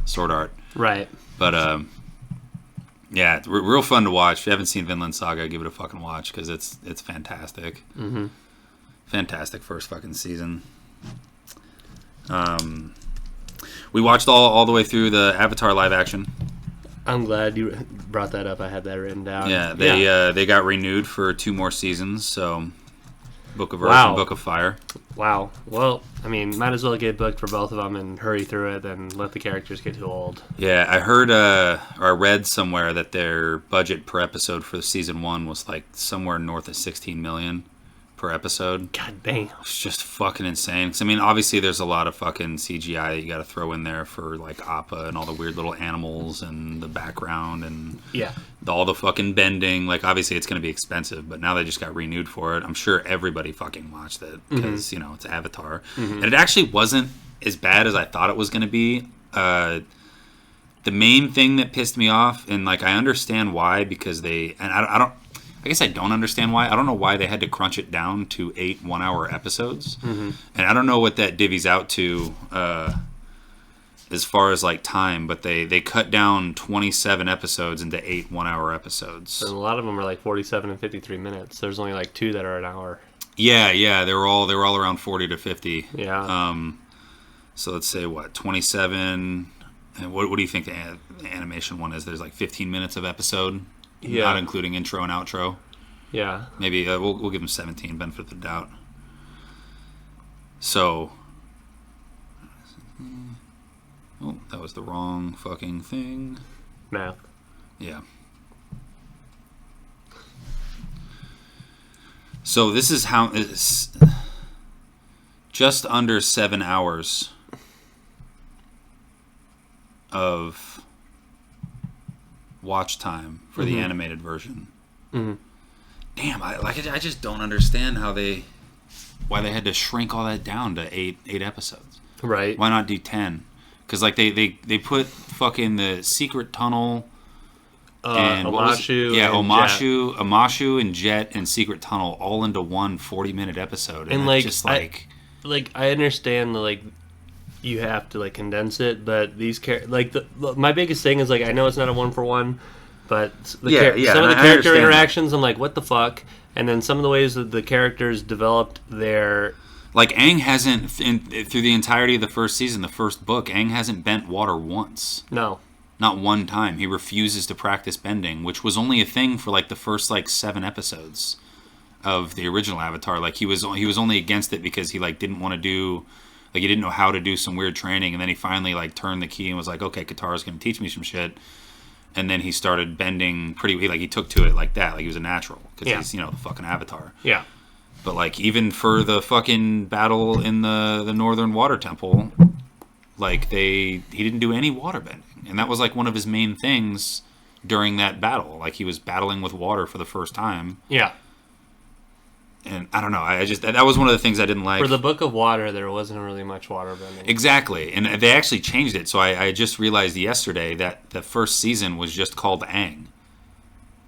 Speaker 3: sword art.
Speaker 2: Right.
Speaker 3: But yeah, it's real fun to watch. If you haven't seen Vinland Saga, give it a fucking watch, because it's fantastic. Fantastic first fucking season. We watched all the way through the Avatar live action.
Speaker 2: I'm glad you brought that up. I had that written down.
Speaker 3: Yeah, they got renewed for 2 more seasons. So, Book of Earth and Book of Fire.
Speaker 2: Wow. Well, I mean, might as well get booked for both of them and hurry through it than let the characters get too old.
Speaker 3: Yeah, I heard or I read somewhere that their budget per episode for season 1 was like somewhere north of $16 million per episode.
Speaker 2: God damn.
Speaker 3: It's just fucking insane. 'Cause, I mean, obviously there's a lot of fucking CGI that you got to throw in there for like Appa and all the weird little animals and the background and all the fucking bending. Like, obviously it's going to be expensive, but now they just got renewed for it. I'm sure everybody fucking watched it because it's Avatar, and it actually wasn't as bad as I thought it was going to be. The main thing that pissed me off, and like I understand why, because I guess I don't understand why. I don't know why they had to crunch it down to 8 one-hour episodes. And I don't know what that divvies out to as far as like time, but they cut down 27 episodes into 8 one-hour episodes.
Speaker 2: And a lot of them are like 47 and 53 minutes. There's only like 2 that are an hour.
Speaker 3: Yeah, they were all around 40 to 50.
Speaker 2: Yeah.
Speaker 3: So let's say 27. And what do you think the animation one is? There's like 15 minutes of episode.
Speaker 2: Yeah.
Speaker 3: Not including intro and outro.
Speaker 2: Yeah.
Speaker 3: Maybe we'll give them 17, benefit of the doubt. So, that was the wrong fucking thing.
Speaker 2: Math.
Speaker 3: Yeah. So this is how it's just under 7 hours of watch time for the animated version. Damn, I just don't understand why they had to shrink all that down to eight episodes.
Speaker 2: Right.
Speaker 3: Why not do 10? Because like they put fucking the secret tunnel and Omashu and Jet and Secret Tunnel all into one 40-minute episode, and
Speaker 2: like
Speaker 3: just
Speaker 2: I understand you have to like condense it, but these my biggest thing is like I know it's not a 1-for-1, but some of the character interactions I'm like, what the fuck? And then some of the ways that the characters developed their
Speaker 3: like Aang hasn't through the entirety of the first season, the first book, Aang hasn't bent water once.
Speaker 2: No.
Speaker 3: Not one time. He refuses to practice bending, which was only a thing for like the first 7 episodes of the original Avatar. Like he was only against it because he like didn't want to do. Like, he didn't know how to do some weird training, and then he finally, turned the key and was like, okay, Katara's going to teach me some shit. And then he started bending he took to it like that. Like, he was a natural, because he's, the fucking Avatar.
Speaker 2: Yeah.
Speaker 3: But, even for the fucking battle in the Northern Water Temple, he didn't do any water bending. And that was, one of his main things during that battle. Like, he was battling with water for the first time.
Speaker 2: Yeah.
Speaker 3: And I don't know. That was one of the things I didn't like.
Speaker 2: For the Book of Water, there wasn't really much water bending.
Speaker 3: Exactly, and they actually changed it. So I just realized yesterday that the first season was just called Aang.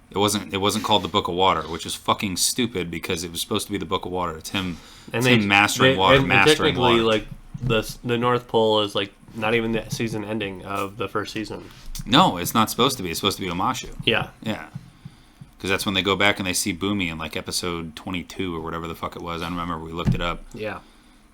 Speaker 3: It wasn't called the Book of Water, which is fucking stupid because it was supposed to be the Book of Water. It's him. Him mastering water, mastering water.
Speaker 2: Technically, the North Pole is not even the season ending of the first season.
Speaker 3: No, it's not supposed to be. It's supposed to be Omashu.
Speaker 2: Yeah.
Speaker 3: Yeah. Because that's when they go back and they see Boomy in like episode 22 or whatever the fuck it was. I don't remember. We looked it up.
Speaker 2: Yeah.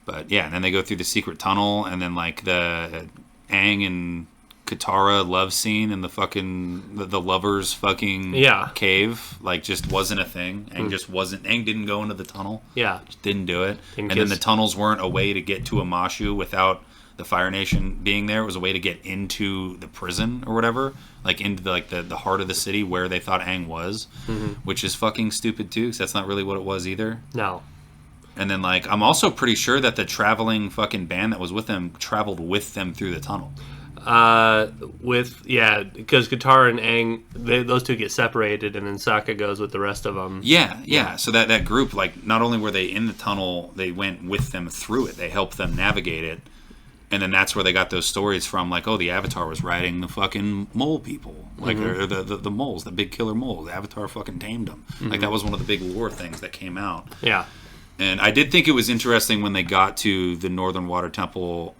Speaker 3: But yeah, and then they go through the secret tunnel, and then like the Aang and Katara love scene in the fucking the lovers fucking cave like just wasn't a thing. Aang didn't go into the tunnel.
Speaker 2: Yeah.
Speaker 3: Just didn't do it. Then the tunnels weren't a way to get to Omashu without the Fire Nation being there. It was a way to get into the prison or whatever, like into the heart of the city where they thought Aang was, which is fucking stupid too, because that's not really what it was either.
Speaker 2: No.
Speaker 3: And then like I'm also pretty sure that the traveling fucking band that was with them traveled with them through the tunnel.
Speaker 2: Because Katara and Aang, those two get separated, and then Sokka goes with the rest of them.
Speaker 3: Yeah. So that group, like, not only were they in the tunnel, they went with them through it. They helped them navigate it. And then that's where they got those stories from, like, oh, the Avatar was riding the fucking mole people. Like, or the moles, the big killer moles. The Avatar fucking tamed them. Like, that was one of the big lore things that came out.
Speaker 2: Yeah.
Speaker 3: And I did think it was interesting when they got to the Northern Water Temple,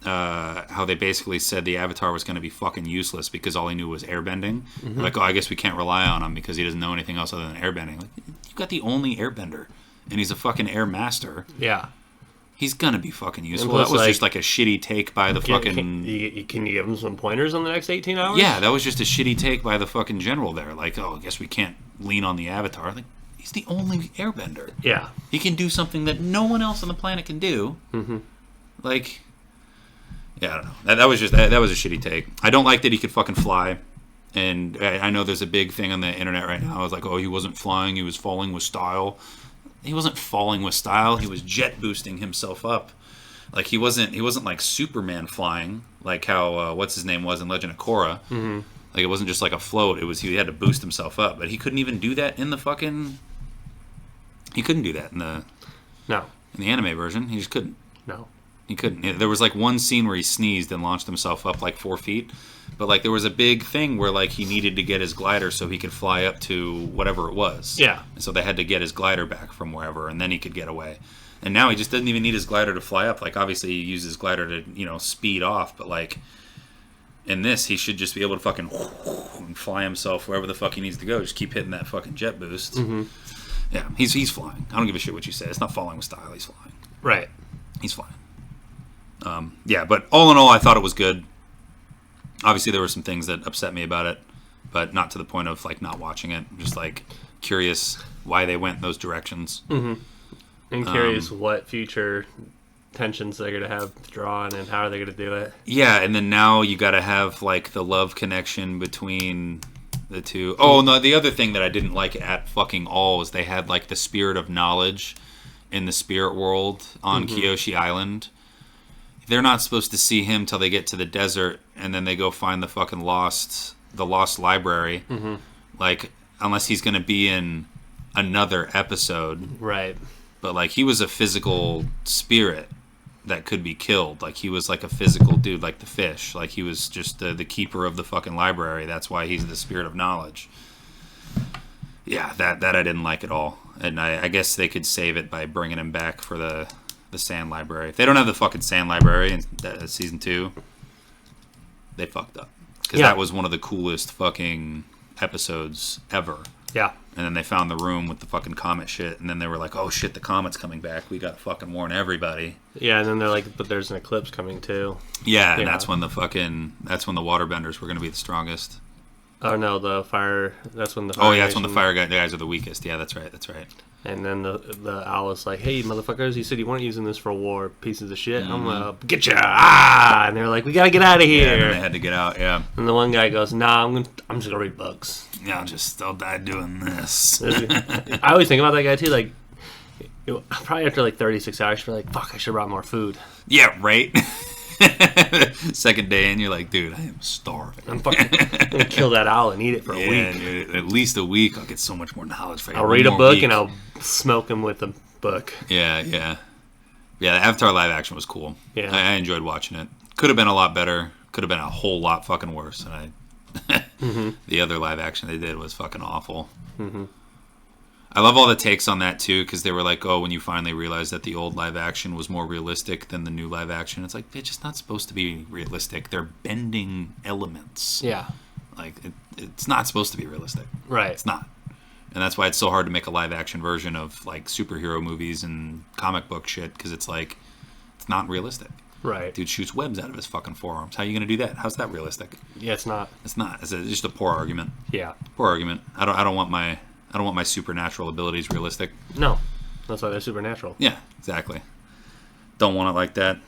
Speaker 3: how they basically said the Avatar was going to be fucking useless because all he knew was airbending. Like, oh, I guess we can't rely on him because he doesn't know anything else other than airbending. Like, you got the only airbender, and he's a fucking air master.
Speaker 2: Yeah.
Speaker 3: He's going to be fucking useful. That was just like a shitty take by the fucking...
Speaker 2: Can you give him some pointers on the next 18 hours?
Speaker 3: Yeah, that was just a shitty take by the fucking general there. Like, oh, I guess we can't lean on the Avatar. Like, he's the only airbender.
Speaker 2: Yeah.
Speaker 3: He can do something that no one else on the planet can do. Like... Yeah, I don't know. That was a shitty take. I don't like that he could fucking fly. And I know there's a big thing on the internet right now. I was like, oh, he wasn't flying. He was falling with style. He wasn't falling with style. He was jet boosting himself up. Like, he wasn't like Superman flying, like how, what's his name was in Legend of Korra. Like, it wasn't just like a float. It was, he had to boost himself up. But he couldn't even do that in the fucking... He couldn't do that in the...
Speaker 2: No.
Speaker 3: In the anime version. He just couldn't.
Speaker 2: No.
Speaker 3: He couldn't. There was like one scene where he sneezed and launched himself up like 4 feet. But like there was a big thing where like he needed to get his glider so he could fly up to whatever it was.
Speaker 2: Yeah.
Speaker 3: And so they had to get his glider back from wherever, and then he could get away. And now he just doesn't even need his glider to fly up. Like obviously he uses his glider to, speed off, but like in this he should just be able to fucking and fly himself wherever the fuck he needs to go. Just keep hitting that fucking jet boost. Yeah, he's flying. I don't give a shit what you say. It's not falling with style. He's flying.
Speaker 2: Right.
Speaker 3: He's flying. Yeah, but all in all, I thought it was good. Obviously, there were some things that upset me about it, but not to the point of like not watching it. Just like curious why they went in those directions.
Speaker 2: And curious what future tensions they're going to have drawn and how are they going to do it.
Speaker 3: Yeah, and then now you got to have like the love connection between the two. Oh, no, the other thing that I didn't like at fucking all was they had like the spirit of knowledge in the spirit world on Kyoshi Island. They're not supposed to see him till they get to the desert, and then they go find the fucking lost library. Like, unless he's going to be in another episode.
Speaker 2: Right.
Speaker 3: But, like, he was a physical spirit that could be killed. Like, he was, like, a physical dude, like the fish. Like, he was just the keeper of the fucking library. That's why he's the spirit of knowledge. Yeah, that I didn't like at all. And I guess they could save it by bringing him back for the sand library. If they don't have the fucking sand library in season 2, they fucked up. Because that was one of the coolest fucking episodes ever.
Speaker 2: Yeah.
Speaker 3: And then they found the room with the fucking comet shit, and then they were like, oh shit, the comet's coming back. We gotta fucking warn everybody.
Speaker 2: Yeah, and then they're like, but there's an eclipse coming too.
Speaker 3: Yeah, and that's when the waterbenders were gonna be the strongest.
Speaker 2: Oh no, that's when the fire
Speaker 3: that's when the fire guys are the weakest. Yeah, that's right.
Speaker 2: And then the owl is like, hey, motherfuckers, you said you weren't using this for war, pieces of shit. I'm gonna get you. And they're like, we gotta get out of here.
Speaker 3: Yeah, and they had to get out, yeah.
Speaker 2: And the one guy goes, nah, I'm just gonna read books.
Speaker 3: Yeah, I'll die doing this.
Speaker 2: I always think about that guy, too, like, probably after, like, 36 hours, you're like, fuck, I should have brought more food.
Speaker 3: Yeah, right? Second day, and you're like, dude, I am starving.
Speaker 2: I'm gonna kill that owl and eat it for a week.
Speaker 3: Dude, at least a week, I'll get so much more knowledge for you.
Speaker 2: I'll read a book and I'll smoke him with a book.
Speaker 3: Yeah. Yeah, the Avatar live action was cool.
Speaker 2: Yeah.
Speaker 3: I enjoyed watching it. Could have been a lot better. Could have been a whole lot fucking worse. And the other live action they did was fucking awful. I love all the takes on that too, because they were like, "Oh, when you finally realize that the old live action was more realistic than the new live action," it's like they're just not supposed to be realistic. They're bending elements.
Speaker 2: Yeah.
Speaker 3: Like it's not supposed to be realistic.
Speaker 2: Right.
Speaker 3: It's not, and that's why it's so hard to make a live action version of like superhero movies and comic book shit, because it's like it's not realistic.
Speaker 2: Right.
Speaker 3: Dude shoots webs out of his fucking forearms. How are you gonna do that? How's that realistic?
Speaker 2: Yeah, it's not.
Speaker 3: It's not. It's just a poor argument.
Speaker 2: Yeah.
Speaker 3: Poor argument. I don't want my supernatural abilities realistic.
Speaker 2: No. That's why they're supernatural.
Speaker 3: Yeah, exactly. Don't want it like that.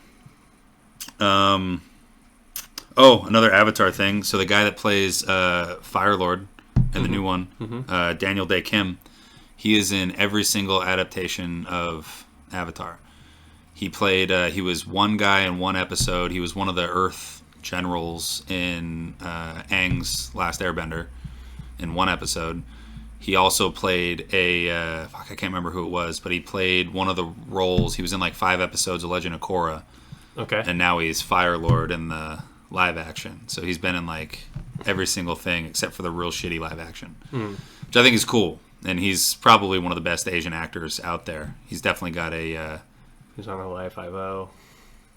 Speaker 3: Another Avatar thing. So the guy that plays Fire Lord in the new one, Daniel Day Kim, he is in every single adaptation of Avatar. He played. He was one guy in one episode. He was one of the Earth generals in Aang's Last Airbender in one episode. He also played I can't remember who it was, but he played one of the roles. He was in like 5 episodes of Legend of Korra.
Speaker 2: Okay.
Speaker 3: And now he's Fire Lord in the live action. So he's been in like every single thing except for the real shitty live action, which I think is cool. And he's probably one of the best Asian actors out there. He's definitely got a.
Speaker 2: He's on Hawaii 5-0.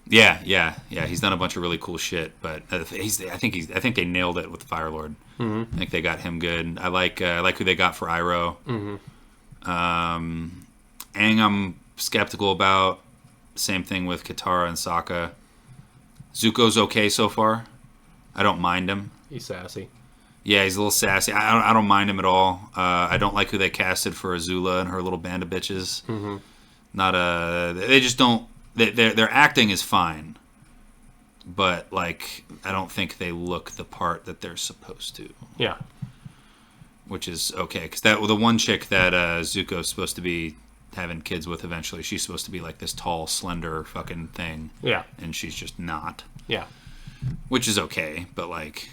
Speaker 3: Yeah. He's done a bunch of really cool shit, but I think they nailed it with Fire Lord. I think they got him good. I like who they got for Iroh. Aang, I'm skeptical about. Same thing with Katara and Sokka. Zuko's okay so far. I don't mind him.
Speaker 2: He's sassy.
Speaker 3: Yeah, he's a little sassy. I don't mind him at all. I don't like who they casted for Azula and her little band of bitches. They just don't. Their acting is fine, but like I don't think they look the part that they're supposed to.
Speaker 2: Yeah.
Speaker 3: Which is okay, because the one chick that Zuko's supposed to be having kids with eventually, she's supposed to be like this tall, slender fucking thing.
Speaker 2: Yeah.
Speaker 3: And she's just not.
Speaker 2: Yeah.
Speaker 3: Which is okay, but like,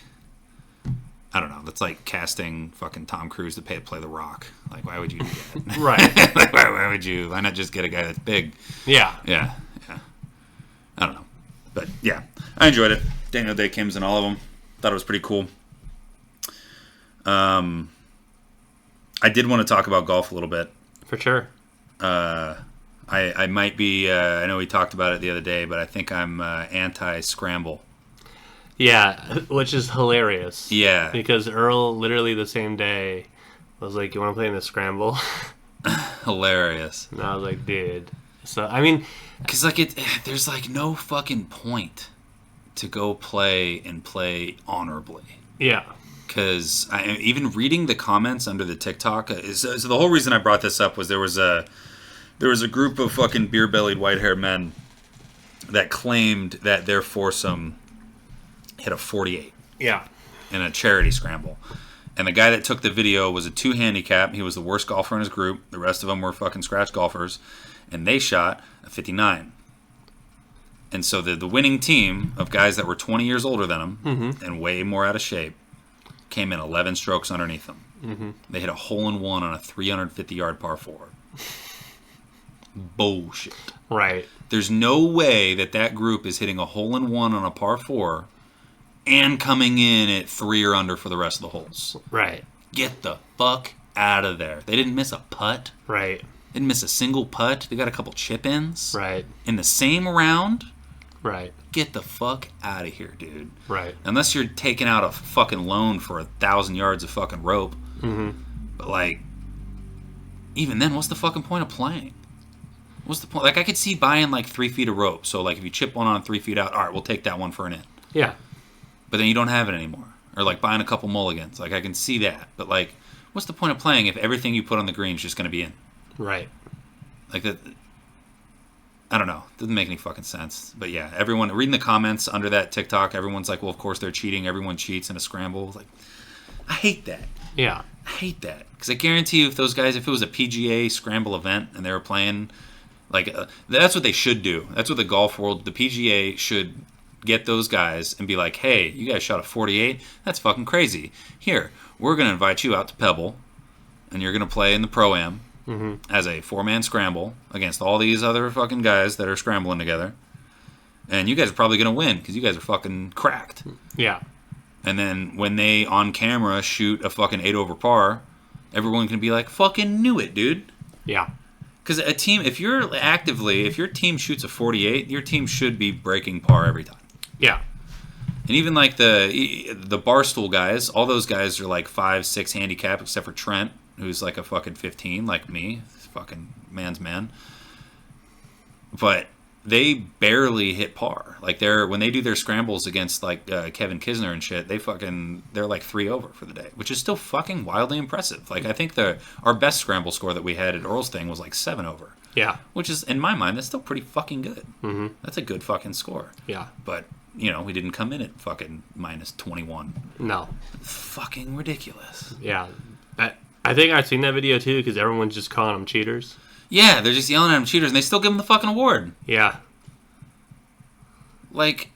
Speaker 3: I don't know. That's like casting fucking Tom Cruise to play The Rock. Like, why would you do that?
Speaker 2: Right.
Speaker 3: Like, why would you? Why not just get a guy that's big?
Speaker 2: Yeah.
Speaker 3: Yeah. I don't know. But yeah, I enjoyed it. Daniel Day Kim's in all of them. Thought it was pretty cool. I did want to talk about golf a little bit.
Speaker 2: For sure.
Speaker 3: I might be, I know we talked about it the other day, but I think I'm anti-scramble.
Speaker 2: Yeah, which is hilarious.
Speaker 3: Yeah.
Speaker 2: Because Earl, literally the same day, was like, you want to play in the scramble?
Speaker 3: Hilarious.
Speaker 2: And I was like, dude. So, I mean...
Speaker 3: Because, like, there's, like, no fucking point to go play honorably.
Speaker 2: Yeah.
Speaker 3: Because even reading the comments under the TikTok, so the whole reason I brought this up was there was a group of fucking beer-bellied, white-haired men that claimed that their foursome hit a 48.
Speaker 2: Yeah.
Speaker 3: In a charity scramble. And the guy that took the video was a 2 handicap. He was the worst golfer in his group. The rest of them were fucking scratch golfers. And they shot a 59. And so the winning team of guys that were 20 years older than him and way more out of shape came in 11 strokes underneath them. They hit a hole-in-one on a 350-yard par 4. Bullshit.
Speaker 2: Right.
Speaker 3: There's no way that group is hitting a hole-in-one on a par 4 and coming in at 3 or under for the rest of the holes.
Speaker 2: Right.
Speaker 3: Get the fuck out of there. They didn't miss a putt.
Speaker 2: Right.
Speaker 3: Didn't miss a single putt. They got a couple chip-ins.
Speaker 2: Right.
Speaker 3: In the same round.
Speaker 2: Right.
Speaker 3: Get the fuck out of here, dude.
Speaker 2: Right.
Speaker 3: Unless you're taking out a fucking loan for 1,000 yards of fucking rope. But, like, even then, what's the fucking point of playing? What's the point? Like, I could see buying, like, 3 feet of rope. So, like, if you chip one on 3 feet out, all right, we'll take that one for an in.
Speaker 2: Yeah.
Speaker 3: But then you don't have it anymore. Or, like, buying a couple mulligans. Like, I can see that. But, like, what's the point of playing if everything you put on the green is just going to be in?
Speaker 2: Right.
Speaker 3: Like, that... I don't know. Doesn't make any fucking sense. But, yeah, everyone... Reading the comments under that TikTok, everyone's like, well, of course they're cheating. Everyone cheats in a scramble. Like, I hate that.
Speaker 2: Yeah.
Speaker 3: I hate that. Because I guarantee you if those guys... If it was a PGA scramble event and they were playing... Like, that's what they should do. That's what the golf world... The PGA should... get those guys and be like, hey, you guys shot a 48? That's fucking crazy. Here, we're going to invite you out to Pebble, and you're going to play in the Pro-Am as a 4-man scramble against all these other fucking guys that are scrambling together. And you guys are probably going to win because you guys are fucking cracked.
Speaker 2: Yeah.
Speaker 3: And then when they, on camera, shoot a fucking 8 over par everyone can be like, fucking knew it, dude.
Speaker 2: Yeah.
Speaker 3: Because a team, if your team shoots a 48, your team should be breaking par every time.
Speaker 2: Yeah.
Speaker 3: And even like the Barstool guys, all those guys are like 5-6 handicap, except for Trent, who's like a fucking 15, like me, fucking man's man. But they barely hit par. Like when they do their scrambles against like Kevin Kisner and shit, they're like 3 over for the day, which is still fucking wildly impressive. Like I think our best scramble score that we had at Earl's thing was like 7 over.
Speaker 2: Yeah.
Speaker 3: Which is, in my mind, that's still pretty fucking good.
Speaker 2: Mm-hmm.
Speaker 3: That's a good fucking score.
Speaker 2: Yeah.
Speaker 3: But, we didn't come in at fucking minus 21.
Speaker 2: No.
Speaker 3: Fucking ridiculous.
Speaker 2: Yeah. I think I've seen that video too because everyone's just calling them cheaters.
Speaker 3: Yeah, they're just yelling at them cheaters and they still give them the fucking award.
Speaker 2: Yeah.
Speaker 3: Like,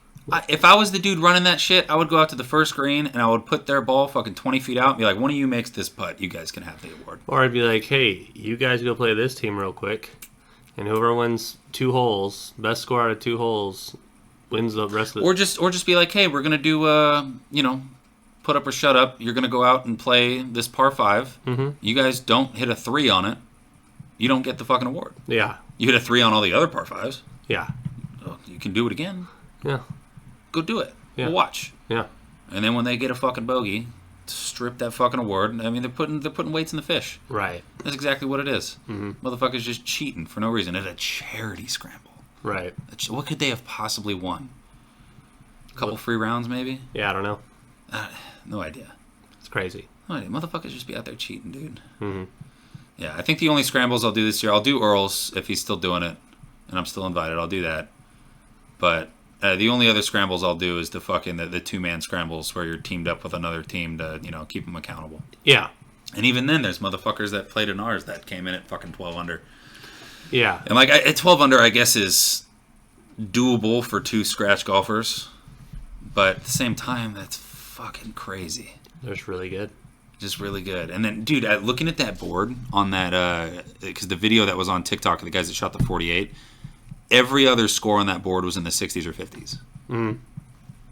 Speaker 3: if I was the dude running that shit, I would go out to the first green and I would put their ball fucking 20 feet out and be like, one of you makes this putt, you guys can have the award.
Speaker 2: Or I'd be like, hey, you guys go play this team real quick. And whoever wins 2 holes, best score out of 2 holes, wins the rest of the...
Speaker 3: Or just be like, hey, we're going to do, put up or shut up. You're going to go out and play this par 5.
Speaker 2: Mm-hmm.
Speaker 3: You guys don't hit a 3 on it. You don't get the fucking award.
Speaker 2: Yeah.
Speaker 3: You hit a 3 on all the other par 5s.
Speaker 2: Yeah.
Speaker 3: Well, you can do it again.
Speaker 2: Yeah.
Speaker 3: Go do it.
Speaker 2: Yeah.
Speaker 3: We'll watch.
Speaker 2: Yeah.
Speaker 3: And then when they get a fucking bogey, strip that fucking award. I mean, they're putting weights in the fish.
Speaker 2: Right.
Speaker 3: That's exactly what it is.
Speaker 2: Mm-hmm.
Speaker 3: Motherfuckers just cheating for no reason at a charity scramble.
Speaker 2: Right.
Speaker 3: What could they have possibly won? A couple free rounds, maybe?
Speaker 2: Yeah, I don't know.
Speaker 3: No idea.
Speaker 2: It's crazy.
Speaker 3: No idea. Motherfuckers just be out there cheating, dude.
Speaker 2: Mm-hmm.
Speaker 3: Yeah, I think the only scrambles I'll do this year, I'll do Earl's if he's still doing it, and I'm still invited. I'll do that. But the only other scrambles I'll do is the fucking the 2-man scrambles where you're teamed up with another team to keep them accountable.
Speaker 2: Yeah.
Speaker 3: And even then, there's motherfuckers that played in ours that came in at fucking 12 under.
Speaker 2: Yeah.
Speaker 3: And like at 12 under, I guess is doable for 2 scratch golfers, but at the same time, that's fucking crazy.
Speaker 2: That's really good.
Speaker 3: Just really good. And then, dude, looking at that board on that, because the video that was on TikTok of the guys that shot the 48, every other score on that board was in the 60s or 50s.
Speaker 2: Mm.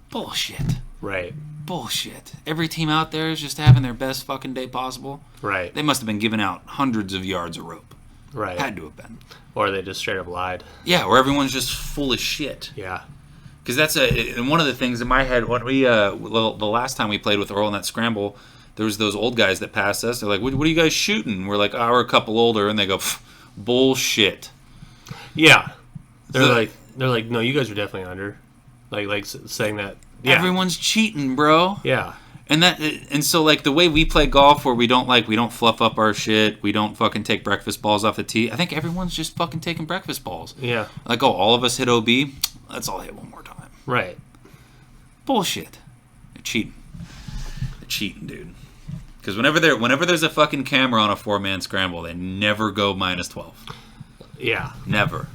Speaker 3: Bullshit.
Speaker 2: Right.
Speaker 3: Bullshit. Every team out there is just having their best fucking day possible.
Speaker 2: Right.
Speaker 3: They must have been giving out hundreds of yards of rope.
Speaker 2: Right.
Speaker 3: Had to have been.
Speaker 2: Or they just straight up lied.
Speaker 3: Yeah, or everyone's just full of shit.
Speaker 2: Yeah.
Speaker 3: Because that's and one of the things in my head when we the last time we played with Earl in that scramble, there was those old guys that passed us. They're like, "What are you guys shooting?" We're like, "Oh, we're a couple older," and they go, "Bullshit."
Speaker 2: Yeah. They're like, no, you guys are definitely under. Like saying that. Yeah.
Speaker 3: Everyone's cheating, bro.
Speaker 2: Yeah.
Speaker 3: And so like the way we play golf, where we don't fluff up our shit, we don't fucking take breakfast balls off the tee. I think everyone's just fucking taking breakfast balls.
Speaker 2: Yeah.
Speaker 3: Like, oh, all of us hit OB. Let's all hit one more time.
Speaker 2: Right.
Speaker 3: Bullshit. They're cheating. They're cheating, dude. Because whenever there's a fucking camera on a 4-man scramble, they never go minus 12.
Speaker 2: Yeah.
Speaker 3: Never.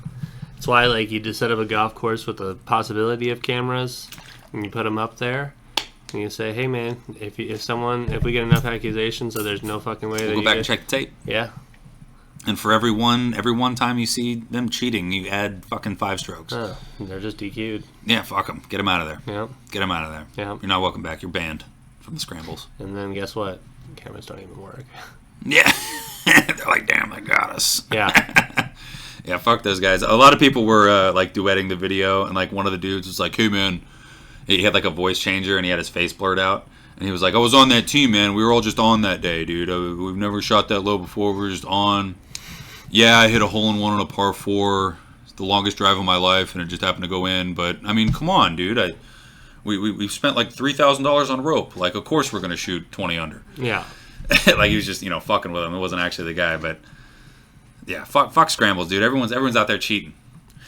Speaker 2: That's why, like, you just set up a golf course with the possibility of cameras, and you put them up there, and you say, "Hey, man, if we get enough accusations, so there's no fucking way that
Speaker 3: We'll
Speaker 2: you
Speaker 3: go back
Speaker 2: guys-"
Speaker 3: and check the tape.
Speaker 2: Yeah.
Speaker 3: And for every one time you see them cheating, you add fucking 5 strokes.
Speaker 2: They're just DQ'd.
Speaker 3: Yeah, fuck them. Get them out of there.
Speaker 2: Yeah.
Speaker 3: Get them out of there.
Speaker 2: Yeah.
Speaker 3: You're not welcome back. You're banned from the scrambles.
Speaker 2: And then guess what? Cameras don't even work.
Speaker 3: Yeah. They're like, damn, they got us.
Speaker 2: Yeah.
Speaker 3: Yeah, fuck those guys. A lot of people were like duetting the video, and like one of the dudes was like, "Hey man," he had like a voice changer, and he had his face blurred out, and he was like, "I was on that team, man. We were all just on that day, dude. We've never shot that low before. We were just on. Yeah, I hit a hole-in-one on a par 4. It's the longest drive of my life, and it just happened to go in. But I mean, come on, dude. We've spent like $3,000 on rope. Like, of course we're gonna shoot 20 under."
Speaker 2: Yeah.
Speaker 3: Like he was just fucking with him. It wasn't actually the guy, but yeah, fuck scrambles, dude. Everyone's out there cheating.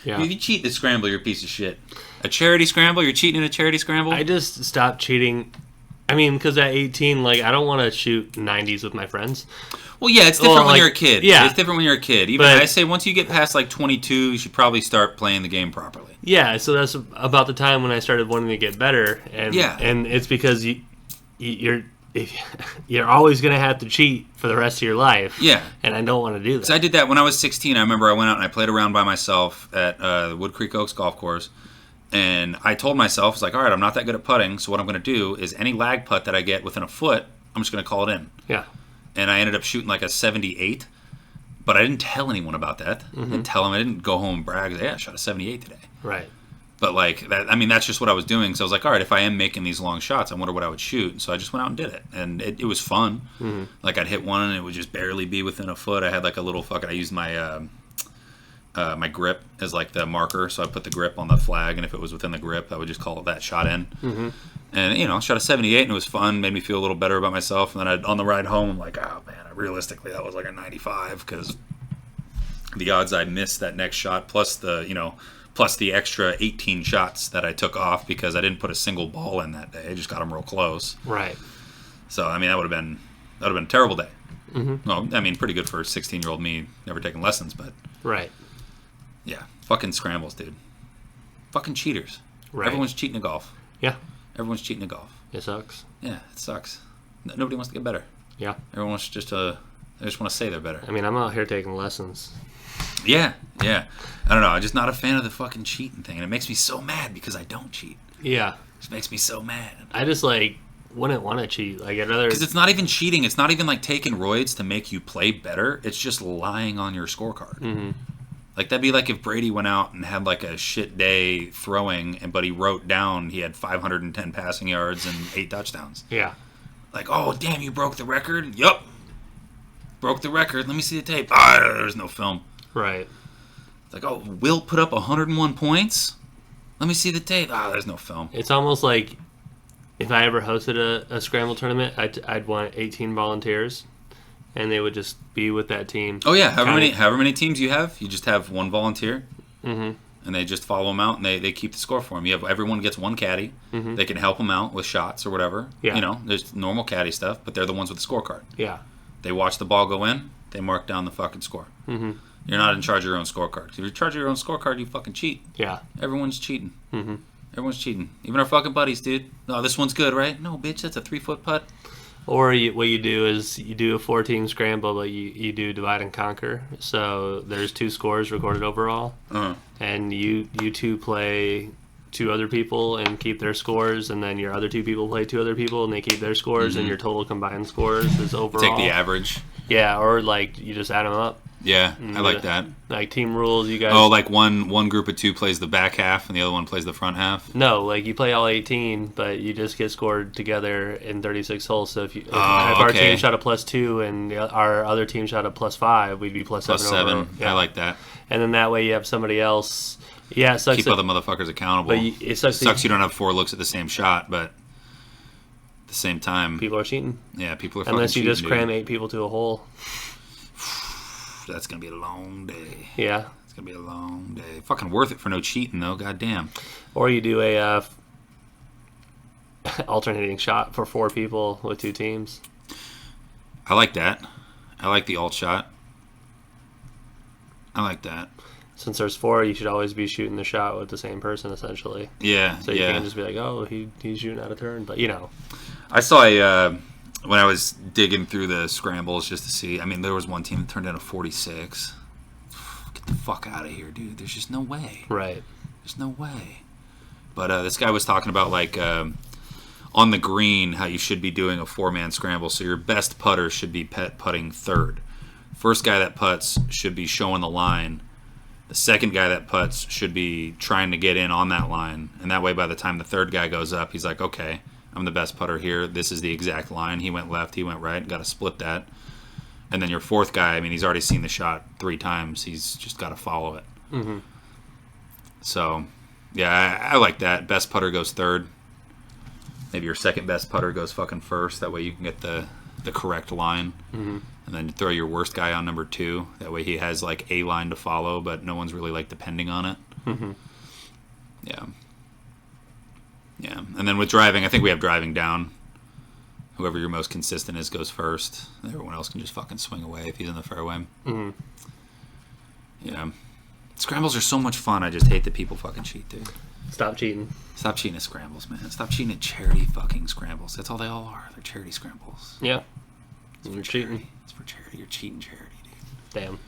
Speaker 2: Yeah.
Speaker 3: If you cheat the scramble, you're a piece of shit. A charity scramble, you're cheating in a charity scramble.
Speaker 2: I just stopped cheating. I mean, because at 18, like, I don't want to shoot 90s with my friends.
Speaker 3: Well, yeah, it's different when
Speaker 2: like,
Speaker 3: you're a kid.
Speaker 2: yeah.
Speaker 3: It's different when you're a kid. Even
Speaker 2: But-
Speaker 3: I say once you get past like 22, you should probably start playing the game properly.
Speaker 2: Yeah, so that's about the time when I started wanting to get better, and
Speaker 3: Yeah.
Speaker 2: and it's because you're always gonna have to cheat for the rest of your life.
Speaker 3: Yeah.
Speaker 2: And I don't want to do that.
Speaker 3: So I did that when I was 16. I remember I went out and I played around by myself at the Wood Creek Oaks golf course. And I told myself, I was like, all right, I'm not that good at putting. So what I'm going to do is any lag putt that I get within a foot, I'm just going to call it in.
Speaker 2: Yeah.
Speaker 3: and I ended up shooting like a 78. But I didn't tell anyone about that. I didn't tell them. I didn't go home and brag. Yeah, I shot a 78 today.
Speaker 2: Right.
Speaker 3: But like that, I mean, that's just what I was doing. So I was like, all right, if I am making these long shots, I wonder what I would shoot. So I just went out and did it, and it was fun. Like I'd hit one, and it would just barely be within a foot. I had like a little fucking. I used my my grip as like the marker, so I put the grip on the flag, and if it was within the grip, I would just call it that shot in. And I shot a 78, and it was fun. Made me feel a little better about myself. And then on the ride home, I'm like, oh man, realistically, that was like a 95 because the odds I missed that next shot, plus the extra 18 shots that I took off because I didn't put a single ball in that day. I just got them real close.
Speaker 2: Right.
Speaker 3: So I mean, that would have been a terrible day. Well, I mean, pretty good for 16-year-old me, never taking lessons, but
Speaker 2: right.
Speaker 3: Yeah, fucking scrambles, dude. Fucking cheaters.
Speaker 2: Right.
Speaker 3: Everyone's cheating at golf.
Speaker 2: Yeah.
Speaker 3: Everyone's cheating at golf.
Speaker 2: It sucks.
Speaker 3: Yeah, it sucks. Nobody wants to get better.
Speaker 2: Yeah.
Speaker 3: Everyone wants just to. They just want to say they're better.
Speaker 2: I mean, I'm out here taking lessons.
Speaker 3: Yeah. I don't know. I'm just not a fan of the fucking cheating thing, and it makes me so mad because I don't cheat.
Speaker 2: Yeah.
Speaker 3: It just makes me so mad.
Speaker 2: I just wouldn't want to cheat. Like I'd rather.
Speaker 3: Because it's not even cheating. It's not even like taking roids to make you play better. It's just lying on your scorecard. Like that'd be like if Brady went out and had like a shit day throwing, but he wrote down he had 510 passing yards and 8 touchdowns.
Speaker 2: Yeah.
Speaker 3: Like, oh damn, you broke the record. Yup. Broke the record. Let me see the tape. There's no film.
Speaker 2: Right.
Speaker 3: It's like, oh, Will put up 101 points. Let me see the tape. There's no film.
Speaker 2: It's almost like if I ever hosted a scramble tournament, I'd want 18 volunteers, and they would just be with that team.
Speaker 3: Oh yeah, however many teams you have, you just have one volunteer, and they just follow them out, and they keep the score for them. Everyone gets one caddy. They can help them out with shots or whatever.
Speaker 2: Yeah.
Speaker 3: There's normal caddy stuff, but they're the ones with the scorecard.
Speaker 2: Yeah.
Speaker 3: They watch the ball go in. They mark down the fucking score. You're not in charge of your own scorecard. If you're in charge of your own scorecard, you fucking cheat.
Speaker 2: Yeah.
Speaker 3: Everyone's cheating. Everyone's cheating. Even our fucking buddies, dude. Oh, this one's good, right? No, bitch, that's a 3-foot putt.
Speaker 2: Or what you do is you do a 4-team scramble, but you do divide and conquer. So there's 2 scores recorded overall, and you 2 play 2 other people and keep their scores, and then your other 2 people play 2 other people and they keep their scores, and your total combined scores is overall.
Speaker 3: Take the average.
Speaker 2: Yeah, or like you just add them up.
Speaker 3: Yeah, I like that.
Speaker 2: Like team rules, you guys.
Speaker 3: Oh, like one group of 2 plays the back half and the other one plays the front half?
Speaker 2: No, like you play all 18, but you just get scored together in 36 holes. So if our team shot a +2 and our other team shot a +5, we'd be +7.
Speaker 3: +7. Yeah. I like that.
Speaker 2: And then that way you have somebody else. Yeah, it sucks.
Speaker 3: Keep other motherfuckers accountable.
Speaker 2: But it sucks
Speaker 3: you don't have 4 looks at the same shot, but at the same time,
Speaker 2: people are cheating.
Speaker 3: Yeah, people are fucking
Speaker 2: unless you
Speaker 3: cheating,
Speaker 2: just cram 8 people to a hole.
Speaker 3: That's gonna be a long day.
Speaker 2: Yeah,
Speaker 3: it's gonna be a long day. Fucking worth it for no cheating though. Goddamn.
Speaker 2: Or you do a alternating shot for 4 people with 2 teams.
Speaker 3: I like that. I like the alt shot. I like that.
Speaker 2: Since there's 4, you should always be shooting the shot with the same person, essentially.
Speaker 3: Yeah.
Speaker 2: So you can't just be like, oh, he's shooting out of turn, but
Speaker 3: I saw when I was digging through the scrambles just to see. I mean, there was one team that turned in a 46. Get the fuck out of here, dude. There's just no way.
Speaker 2: Right.
Speaker 3: There's no way. But this guy was talking about like on the green how you should be doing a 4-man scramble. So your best putter should be putting third. First guy that putts should be showing the line. The second guy that putts should be trying to get in on that line. And that way by the time the third guy goes up, he's like, okay, I'm the best putter here. This is the exact line. He went left, he went right. Got to split that. And then your fourth guy, I mean, he's already seen the shot 3 times. He's just got to follow it. So, yeah, I like that. Best putter goes third. Maybe your second best putter goes fucking first. That way you can get the correct line. And then throw your worst guy on number 2. That way he has like a line to follow, but no one's really like depending on it. Yeah. Yeah. And then with driving, I think we have driving down. Whoever your most consistent is goes first. Everyone else can just fucking swing away if he's in the fairway. Yeah. Scrambles are so much fun. I just hate that people fucking cheat, dude.
Speaker 2: Stop cheating.
Speaker 3: Stop cheating at scrambles, man. Stop cheating at charity fucking scrambles. That's all they all are. They're charity scrambles.
Speaker 2: Yeah.
Speaker 3: You're cheating. It's for charity. You're cheating charity, dude.
Speaker 2: Damn.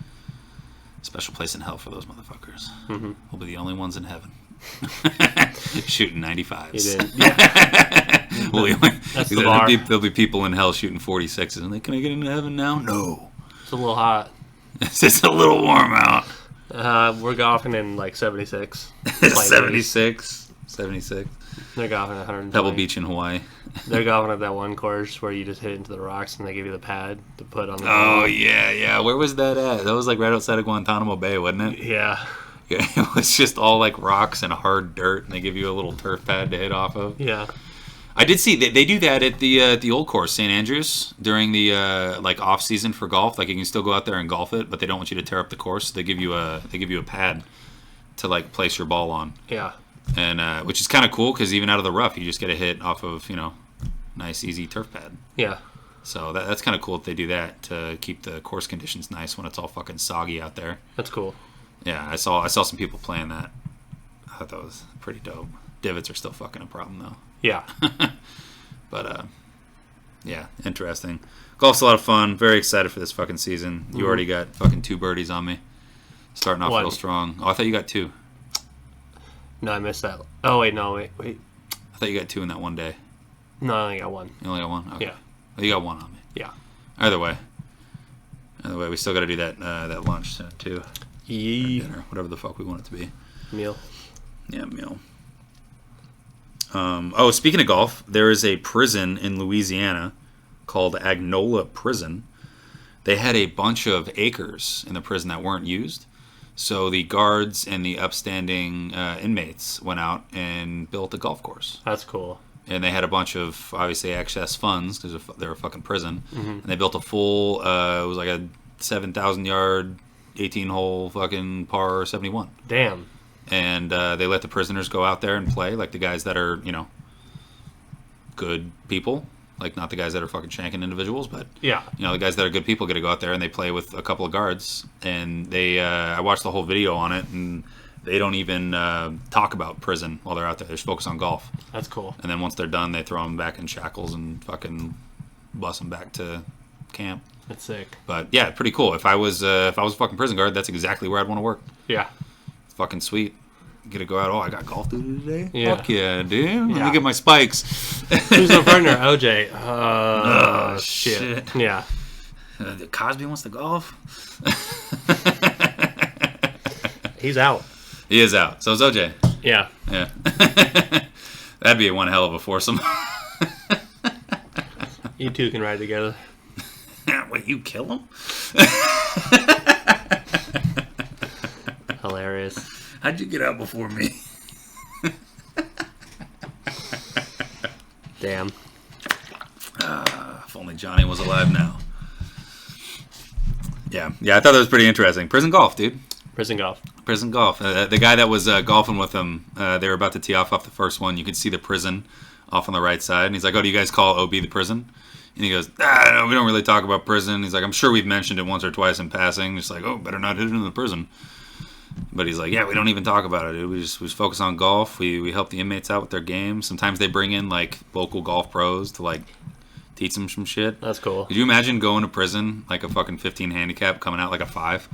Speaker 3: Special place in hell for those motherfuckers. We'll be the only ones in heaven. Shooting 95s.
Speaker 2: He did. Yeah. That's the bar.
Speaker 3: There'll be people in hell shooting 46s. And can I get into heaven now? No.
Speaker 2: It's a little hot.
Speaker 3: It's just a little warm out.
Speaker 2: We're golfing in like 76.
Speaker 3: 76. 76.
Speaker 2: They're golfing at 120.
Speaker 3: Pebble Beach in Hawaii.
Speaker 2: They're golfing at that one course where you just hit into the rocks and they give you the pad to put on the
Speaker 3: Oh,
Speaker 2: ball.
Speaker 3: yeah. Where was that at? That was like right outside of Guantanamo Bay, wasn't it?
Speaker 2: Yeah.
Speaker 3: Yeah, it was just all like rocks and hard dirt, and they give you a little turf pad to hit off of.
Speaker 2: Yeah.
Speaker 3: I did see they do that at the old course, St. Andrews, during the like off season for golf. Like you can still go out there and golf it, but they don't want you to tear up the course. So they give you a pad to like place your ball on.
Speaker 2: Yeah.
Speaker 3: And which is kind of cool because even out of the rough, you just get a hit off of nice easy turf pad.
Speaker 2: Yeah.
Speaker 3: So that's kind of cool that they do that to keep the course conditions nice when it's all fucking soggy out there.
Speaker 2: That's cool.
Speaker 3: Yeah, I saw some people playing that. I thought that was pretty dope. Divots are still fucking a problem though.
Speaker 2: Yeah.
Speaker 3: But yeah, interesting. Golf's a lot of fun. Very excited for this fucking season. You already got fucking 2 birdies on me. Starting off real strong. Oh, I thought you got 2.
Speaker 2: No, I missed that. Oh, wait.
Speaker 3: I thought you got 2 in that one day.
Speaker 2: No, I only got 1.
Speaker 3: You only got 1? Okay.
Speaker 2: Yeah.
Speaker 3: Well, you got 1 on me.
Speaker 2: Yeah.
Speaker 3: Either way, we still got to do that lunch soon too.
Speaker 2: Yee.
Speaker 3: Dinner, whatever the fuck we want it to be.
Speaker 2: Meal.
Speaker 3: Yeah, meal. Speaking of golf, there is a prison in Louisiana called Agnola Prison. They had a bunch of acres in the prison that weren't used. So the guards and the upstanding inmates went out and built a golf course.
Speaker 2: That's cool.
Speaker 3: And they had a bunch of, obviously, excess funds because they're a fucking prison. Mm-hmm. And they built a full, it was like a 7,000-yard, 18-hole fucking par 71.
Speaker 2: Damn.
Speaker 3: And they let the prisoners go out there and play, like the guys that are, good people. Like, not the guys that are fucking shanking individuals, but,
Speaker 2: yeah,
Speaker 3: the guys that are good people get to go out there and they play with a couple of guards. And they, I watched the whole video on it, and they don't even talk about prison while they're out there. They just focus on golf.
Speaker 2: That's cool.
Speaker 3: And then once they're done, they throw them back in shackles and fucking bus them back to camp.
Speaker 2: That's sick.
Speaker 3: But yeah, pretty cool. If I was a fucking prison guard, that's exactly where I'd want to work.
Speaker 2: Yeah.
Speaker 3: It's fucking sweet. Get to go out. Oh, I got golf duty today.
Speaker 2: Yeah.
Speaker 3: Fuck yeah, dude. Let me get my spikes.
Speaker 2: Who's the partner? OJ. Oh shit. Yeah.
Speaker 3: Cosby wants to golf.
Speaker 2: He's out.
Speaker 3: He is out. So is OJ.
Speaker 2: Yeah.
Speaker 3: Yeah. That'd be one hell of a foursome.
Speaker 2: You two can ride together.
Speaker 3: Wait, you kill him?
Speaker 2: Hilarious.
Speaker 3: How'd you get out before me?
Speaker 2: Damn.
Speaker 3: If only Johnny was alive now. Yeah, I thought that was pretty interesting. Prison golf, dude.
Speaker 2: Prison golf.
Speaker 3: The guy that was golfing with him, they were about to tee off the first one. You could see the prison off on the right side. And he's like, oh, do you guys call OB the prison? And he goes, no, we don't really talk about prison. He's like, I'm sure we've mentioned it once or twice in passing. Just like, oh, better not hit it in the prison. But he's like, yeah, we don't even talk about it, dude. We just focus on golf. We help the inmates out with their games. Sometimes they bring in, like, local golf pros to, like, teach them some shit.
Speaker 2: That's cool.
Speaker 3: Could you imagine going to prison, like a fucking 15 handicap, coming out like a 5?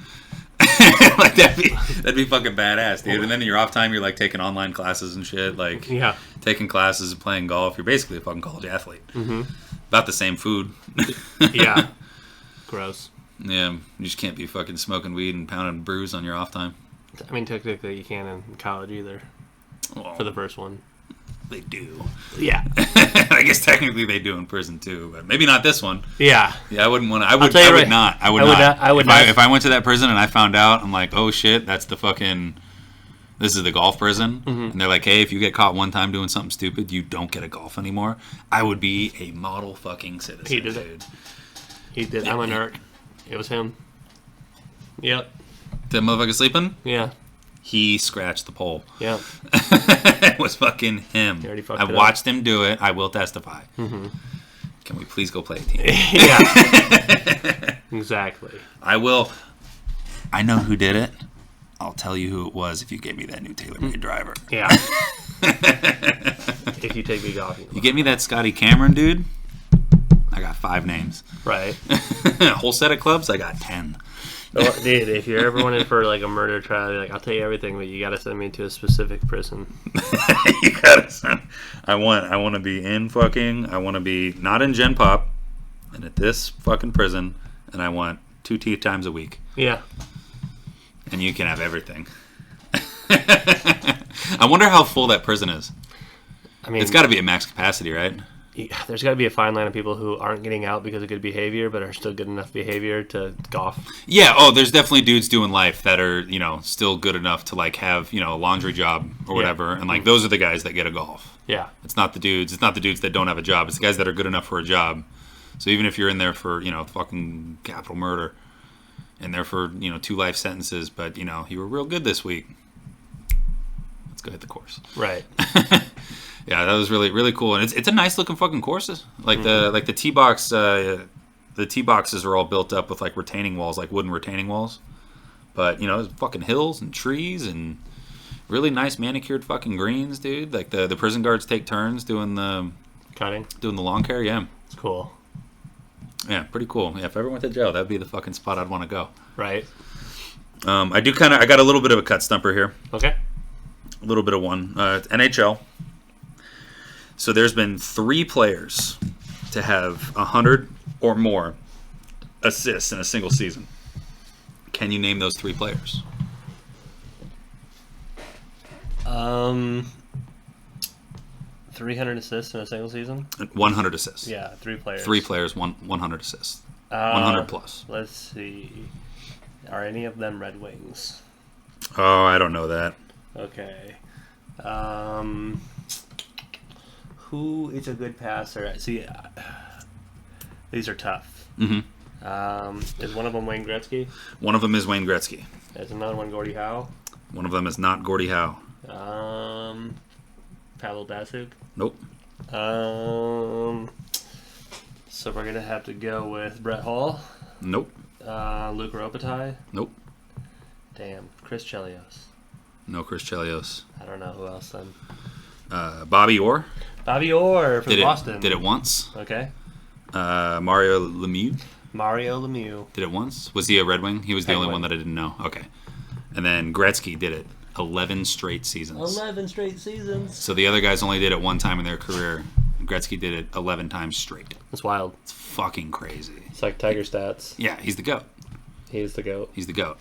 Speaker 3: Like, that'd be fucking badass, dude. And then in your off time, you're, like, taking online classes and shit. Like,
Speaker 2: yeah,
Speaker 3: taking classes and playing golf. You're basically a fucking college athlete.
Speaker 2: Mm-hmm.
Speaker 3: About the same food.
Speaker 2: Yeah. Gross.
Speaker 3: Yeah, you just can't be fucking smoking weed and pounding brews on your off time.
Speaker 2: I mean, technically, you can't in college either.
Speaker 3: Well,
Speaker 2: for the first one.
Speaker 3: They do.
Speaker 2: Yeah.
Speaker 3: I guess technically they do in prison too, but maybe not this one.
Speaker 2: Yeah.
Speaker 3: Yeah, I wouldn't want to. I would not. If I went to that prison and I found out, I'm like, oh shit, that's the fucking. This is the golf prison,
Speaker 2: mm-hmm.
Speaker 3: and they're like, hey, if you get caught one time doing something stupid, you don't get a golf anymore. I would be a model fucking citizen.
Speaker 2: He did it. He did. I'm a nerd. It was him. Yep.
Speaker 3: That motherfucker sleeping?
Speaker 2: Yeah.
Speaker 3: He scratched the pole.
Speaker 2: Yeah.
Speaker 3: It was fucking him. I watched him do it. I will testify.
Speaker 2: Mm-hmm.
Speaker 3: Can we please go play a team?
Speaker 2: Yeah. Exactly.
Speaker 3: I will. I know who did it. I'll tell you who it was if you give me that new TaylorMade driver.
Speaker 2: Yeah. If you take me golfing.
Speaker 3: You give me that Scotty Cameron dude, I got 5 names.
Speaker 2: Right.
Speaker 3: A whole set of clubs, I got 10.
Speaker 2: Well, dude, if you're ever wanted for like a murder trial, like I'll tell you everything, but you gotta send me to a specific prison.
Speaker 3: You gotta send. I want to be in fucking. I want to be not in Gen Pop, and at this fucking prison, and I want 2 tea times a week.
Speaker 2: Yeah.
Speaker 3: And you can have everything. I wonder how full that prison is.
Speaker 2: I mean,
Speaker 3: It's got to be at max capacity, right?
Speaker 2: there's got to be a fine line of people who aren't getting out because of good behavior, but are still good enough behavior to golf.
Speaker 3: Yeah. Oh, there's definitely dudes doing life that are, still good enough to like have, a laundry job or whatever, and like those are the guys that get a golf.
Speaker 2: Yeah.
Speaker 3: It's not the dudes. It's not the dudes that don't have a job. It's the guys that are good enough for a job. So even if you're in there for, fucking capital murder, in there for, 2 life sentences, but you were real good this week. Let's go hit the course.
Speaker 2: Right.
Speaker 3: Yeah, that was really really cool, and it's a nice looking fucking courses. Like the tee box, the tee boxes are all built up with like retaining walls, like wooden retaining walls. But there's fucking hills and trees and really nice manicured fucking greens, dude. Like the prison guards take turns doing the lawn care. Yeah,
Speaker 2: It's cool.
Speaker 3: yeah, pretty cool. Yeah, if I ever went to jail, that'd be the fucking spot I'd want to go.
Speaker 2: Right.
Speaker 3: I got a little bit of a cut stumper here.
Speaker 2: Okay.
Speaker 3: A little bit of one. NHL. So there's been 3 players to have 100 or more assists in a single season. Can you name those 3 players?
Speaker 2: 300 assists in a single season?
Speaker 3: 100 assists.
Speaker 2: Yeah, 3 players.
Speaker 3: 3 players, 100 assists. 100 plus.
Speaker 2: Let's see. Are any of them Red Wings?
Speaker 3: Oh, I don't know that.
Speaker 2: Okay. Who is a good passer? See, these are tough.
Speaker 3: Mm-hmm.
Speaker 2: Is one of them Wayne Gretzky?
Speaker 3: One of them is Wayne Gretzky.
Speaker 2: Is another one Gordie Howe?
Speaker 3: One of them is not Gordie Howe.
Speaker 2: Pavel Datsyuk?
Speaker 3: Nope.
Speaker 2: So we're gonna have to go with Brett Hall.
Speaker 3: Nope.
Speaker 2: Luke Robitaille.
Speaker 3: Nope.
Speaker 2: Damn, Chris Chelios.
Speaker 3: No Chris Chelios.
Speaker 2: I don't know who else then.
Speaker 3: Bobby Orr.
Speaker 2: Bobby Orr from
Speaker 3: Did
Speaker 2: Boston.
Speaker 3: it once.
Speaker 2: Okay.
Speaker 3: Mario Lemieux.
Speaker 2: Mario Lemieux.
Speaker 3: Did it once. Was he a Red Wing? He was the only
Speaker 2: Penguin.
Speaker 3: one that I didn't know. Okay. And then Gretzky did it 11 straight seasons.
Speaker 2: 11 straight seasons.
Speaker 3: So the other guys only did it one time in their career. Gretzky did it 11 times straight.
Speaker 2: That's wild.
Speaker 3: It's fucking crazy.
Speaker 2: It's like Tiger stats.
Speaker 3: Yeah, he's the GOAT.
Speaker 2: He's the GOAT.
Speaker 3: He's the GOAT.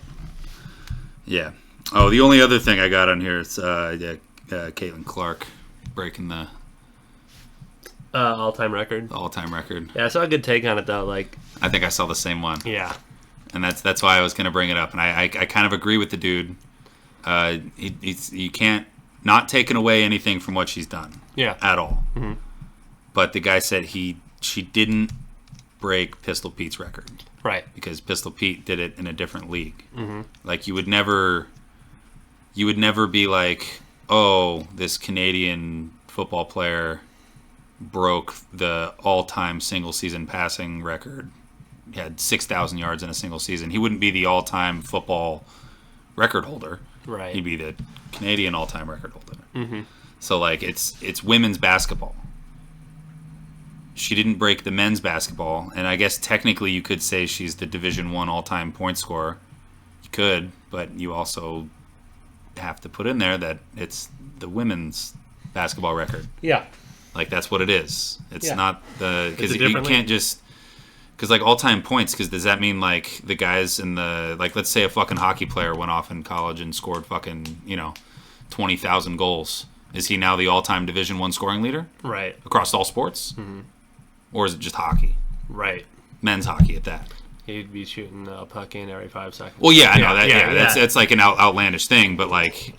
Speaker 3: Yeah. Oh, the only other thing I got on here is Caitlin Clark breaking the
Speaker 2: All-time record.
Speaker 3: all-time record.
Speaker 2: Yeah, I saw a good take on it though. Like,
Speaker 3: I think I saw the same one.
Speaker 2: yeah,
Speaker 3: And that's why I was going to bring it up. And I kind of agree with the dude. You can't not taking away anything from what she's done.
Speaker 2: yeah,
Speaker 3: At all.
Speaker 2: Mhm.
Speaker 3: But the guy said she didn't break Pistol Pete's record
Speaker 2: right.
Speaker 3: because Pistol Pete did it in a different league.
Speaker 2: Mm-hmm.
Speaker 3: Like you would never be like, oh, this Canadian football player broke the all-time single-season passing record. He had 6,000 yards in a single season. He wouldn't be the all-time football record holder.
Speaker 2: Right.
Speaker 3: He'd be the Canadian all-time record holder.
Speaker 2: Mm-hmm.
Speaker 3: So like it's women's basketball. She didn't break the men's basketball, and I guess technically you could say she's the Division I all-time point scorer. You could, but you also have to put in there that it's the women's basketball record.
Speaker 2: Yeah.
Speaker 3: Like that's what it is. It's
Speaker 2: Yeah.
Speaker 3: not the because
Speaker 2: It's a
Speaker 3: you
Speaker 2: different
Speaker 3: can't just because like all-time points. Because does that mean like the guys in the like let's say a fucking hockey player went off in college and scored fucking 20,000 goals? Is he now the all-time Division I scoring leader
Speaker 2: Right.
Speaker 3: across all sports,
Speaker 2: Mm-hmm.
Speaker 3: or is it just hockey?
Speaker 2: Right.
Speaker 3: Men's hockey at that.
Speaker 2: He'd be shooting a puck in every 5 seconds.
Speaker 3: Well, yeah, I know
Speaker 2: Yeah,
Speaker 3: that.
Speaker 2: yeah,
Speaker 3: Yeah,
Speaker 2: yeah.
Speaker 3: that's like an outlandish thing, but like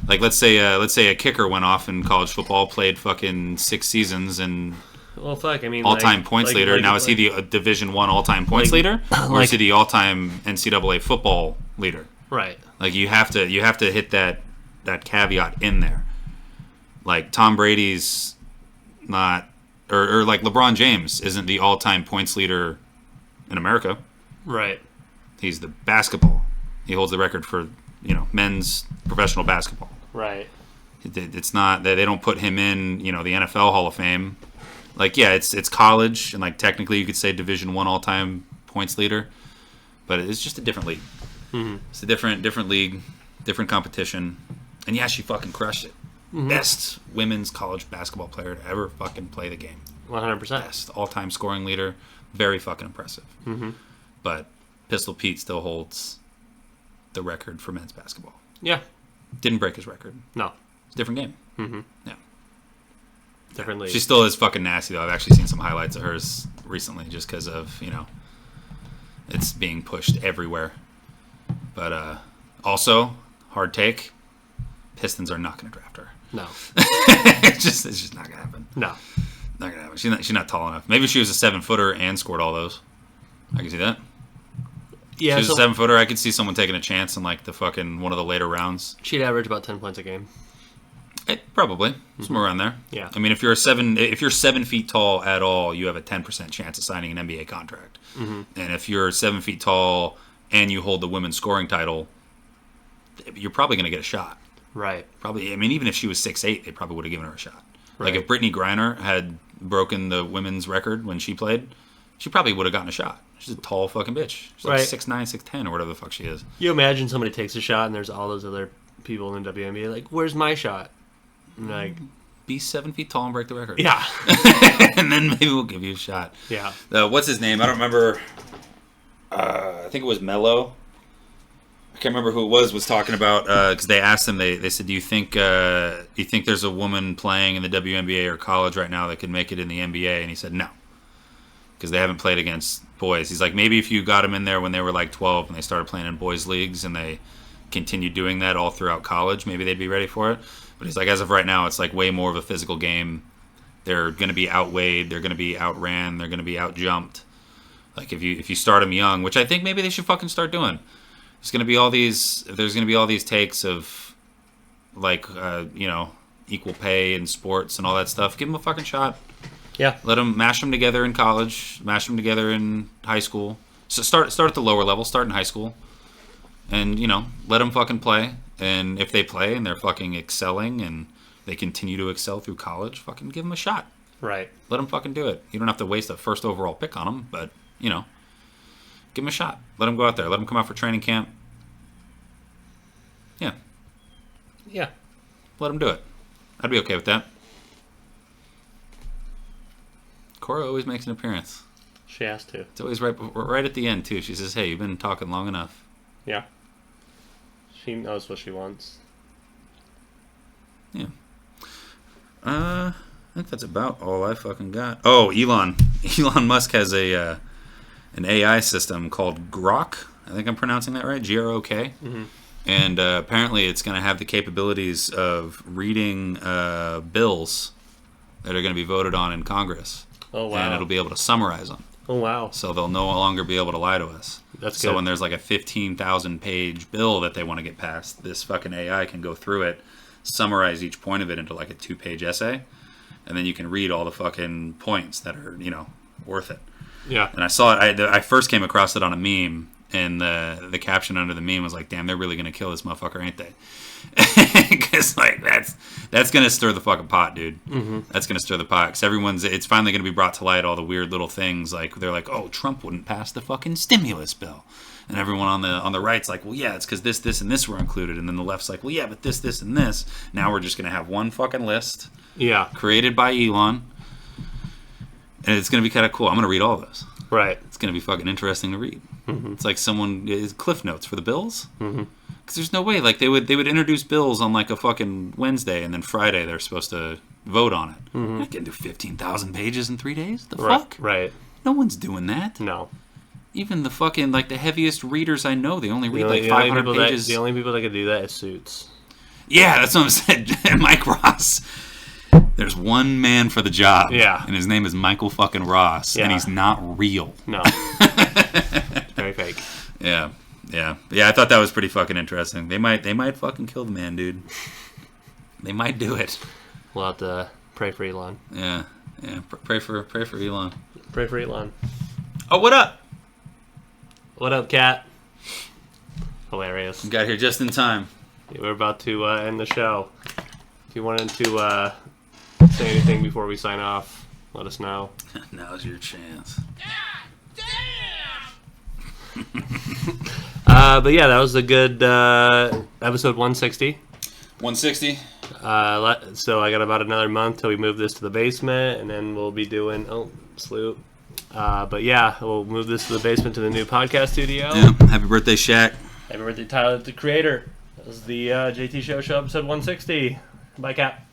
Speaker 3: like let's say a kicker went off in college football, played fucking 6 seasons, and
Speaker 2: Well, fuck. I mean,
Speaker 3: all-time points leader. Now is he the Division I all-time points leader, or is he the all-time NCAA football leader?
Speaker 2: Right.
Speaker 3: Like you have to hit that caveat in there. Like Tom Brady's not, or like LeBron James isn't the all-time points leader in America.
Speaker 2: Right.
Speaker 3: He's the basketball. He holds the record for men's professional basketball.
Speaker 2: Right.
Speaker 3: It's not that they don't put him in the NFL Hall of Fame. Like yeah, it's college and like technically you could say Division I all-time points leader, but it's just a different league. It's a different league, different competition, and yeah, she fucking crushed it. Best women's college basketball player to ever fucking play the game.
Speaker 2: 100%.
Speaker 3: Best all-time scoring leader. Very fucking impressive. But Pistol Pete still holds the record for men's basketball.
Speaker 2: Yeah.
Speaker 3: Didn't break his record.
Speaker 2: No.
Speaker 3: It's a different game. Yeah.
Speaker 2: Different league.
Speaker 3: She still is fucking nasty, though. I've actually seen some highlights of hers recently just because of, it's being pushed everywhere. But also, hard take, Pistons are not going to draft her.
Speaker 2: No.
Speaker 3: it's just not going to happen.
Speaker 2: No.
Speaker 3: Not going to happen. She's not tall enough. Maybe if she was a 7-footer and scored all those. I can see that.
Speaker 2: Yeah,
Speaker 3: She was a 7-footer. I could see someone taking a chance in like the fucking one of the later rounds.
Speaker 2: she'd average about 10 points a game.
Speaker 3: Probably somewhere around there.
Speaker 2: Yeah.
Speaker 3: I mean, if you're 7 feet tall at all, you have a 10% chance of signing an NBA contract. And if you're 7 feet tall and you hold the women's scoring title, you're probably going to get a shot.
Speaker 2: Right.
Speaker 3: Probably. I mean, even if she was 6'8", they probably would have given her a shot.
Speaker 2: Right.
Speaker 3: Like if Brittany Griner had broken the women's record when she played, she probably would have gotten a shot. She's a tall fucking bitch. She's like
Speaker 2: Right.
Speaker 3: 6'9", 6'10", or whatever the fuck she is.
Speaker 2: You imagine somebody takes a shot and there's all those other people in the WNBA like, where's my shot? And like,
Speaker 3: Be 7 feet tall and break the record.
Speaker 2: yeah.
Speaker 3: And then maybe we'll give you a shot.
Speaker 2: Yeah.
Speaker 3: What's his name? I don't remember. I think it was Mello. I can't remember who it was talking about, because they asked him, they said, do you think there's a woman playing in the WNBA or college right now that could make it in the NBA? And he said no, because they haven't played against boys. He's like, maybe if you got them in there when they were like 12 and they started playing in boys leagues and they continued doing that all throughout college, maybe they'd be ready for it. But he's like, as of right now, it's like way more of a physical game. They're going to be outweighed. They're going to be outran. They're going to be outjumped. Like if you start them young, which I think maybe they should fucking start doing. There's going to be all these takes of like equal pay in sports and all that stuff. Give them a fucking shot.
Speaker 2: Yeah.
Speaker 3: Mash them together in college. Mash them together in high school. So start at the lower level. Start in high school, and let them fucking play. And if they play and they're fucking excelling and they continue to excel through college, fucking give them a shot.
Speaker 2: Right.
Speaker 3: Let them fucking do it. You don't have to waste a first overall pick on them, but give them a shot. Let them go out there. Let them come out for training camp. Yeah.
Speaker 2: Yeah.
Speaker 3: Let them do it. I'd be okay with that. Cora always makes an appearance.
Speaker 2: She has to.
Speaker 3: It's always right at the end, too. She says, hey, you've been talking long enough.
Speaker 2: Yeah. She knows what she wants.
Speaker 3: Yeah. I think that's about all I fucking got. Oh, Elon Musk has an AI system called Grok. I think I'm pronouncing that right. Grok. And apparently it's going to have the capabilities of reading bills that are going to be voted on in Congress.
Speaker 2: Oh, wow.
Speaker 3: And it'll be able to summarize them.
Speaker 2: Oh, wow.
Speaker 3: So they'll no longer be able to lie to us.
Speaker 2: That's good.
Speaker 3: So when there's like a 15,000 page bill that they want to get passed, this fucking AI can go through it, summarize each point of it into like a 2-page essay, and then you can read all the fucking points that are, worth it.
Speaker 2: Yeah.
Speaker 3: And I saw it, I first came across it on a meme, and the caption under the meme was like, damn, they're really going to kill this motherfucker, ain't they? Because like that's going to stir the fucking pot, dude. That's going to stir the pot, because it's finally going to be brought to light, all the weird little things. Like they're like, oh, Trump wouldn't pass the fucking stimulus bill, and everyone on the right's like, well, yeah, it's because this and this were included, and then the left's like, well, yeah, but this and this. Now we're just going to have one fucking list, created by Elon, and it's going to be kind of cool. I'm going to read all of those.
Speaker 2: Right.
Speaker 3: It's going to be fucking interesting to read. It's like cliff notes for the bills. Because there's no way, like they would introduce bills on like a fucking Wednesday, and then Friday they're supposed to vote on it. I can do 15,000 pages in 3 days. The fuck?
Speaker 2: Right.
Speaker 3: No one's doing that.
Speaker 2: No.
Speaker 3: Even the fucking like the heaviest readers I know, they only read like
Speaker 2: The
Speaker 3: 500 pages.
Speaker 2: The only people that can do that is Suits.
Speaker 3: Yeah, that's what I'm saying. Mike Ross. There's one man for the job.
Speaker 2: Yeah.
Speaker 3: And his name is Michael fucking Ross.
Speaker 2: Yeah.
Speaker 3: And he's not real.
Speaker 2: No. Very fake.
Speaker 3: Yeah. I thought that was pretty fucking interesting. They might fucking kill the man, dude. They might do it.
Speaker 2: We'll have to pray for Elon.
Speaker 3: Yeah. Pray for Elon.
Speaker 2: Pray for Elon.
Speaker 3: Oh, what up?
Speaker 2: What up, cat? Hilarious.
Speaker 3: Got here just in time.
Speaker 2: We're about to end the show. If you wanted to say anything before we sign off, let us know.
Speaker 3: Now's your chance.
Speaker 2: But yeah, that was a good episode 160.
Speaker 3: 160.
Speaker 2: So I got about another month till we move this to the basement, and then we'll be doing Sloop. But yeah, we'll move this to the basement to the new podcast studio.
Speaker 3: Yeah. Happy birthday, Shaq.
Speaker 2: Happy birthday, Tyler, the creator. That was the JT Show episode 160. Bye, Cap.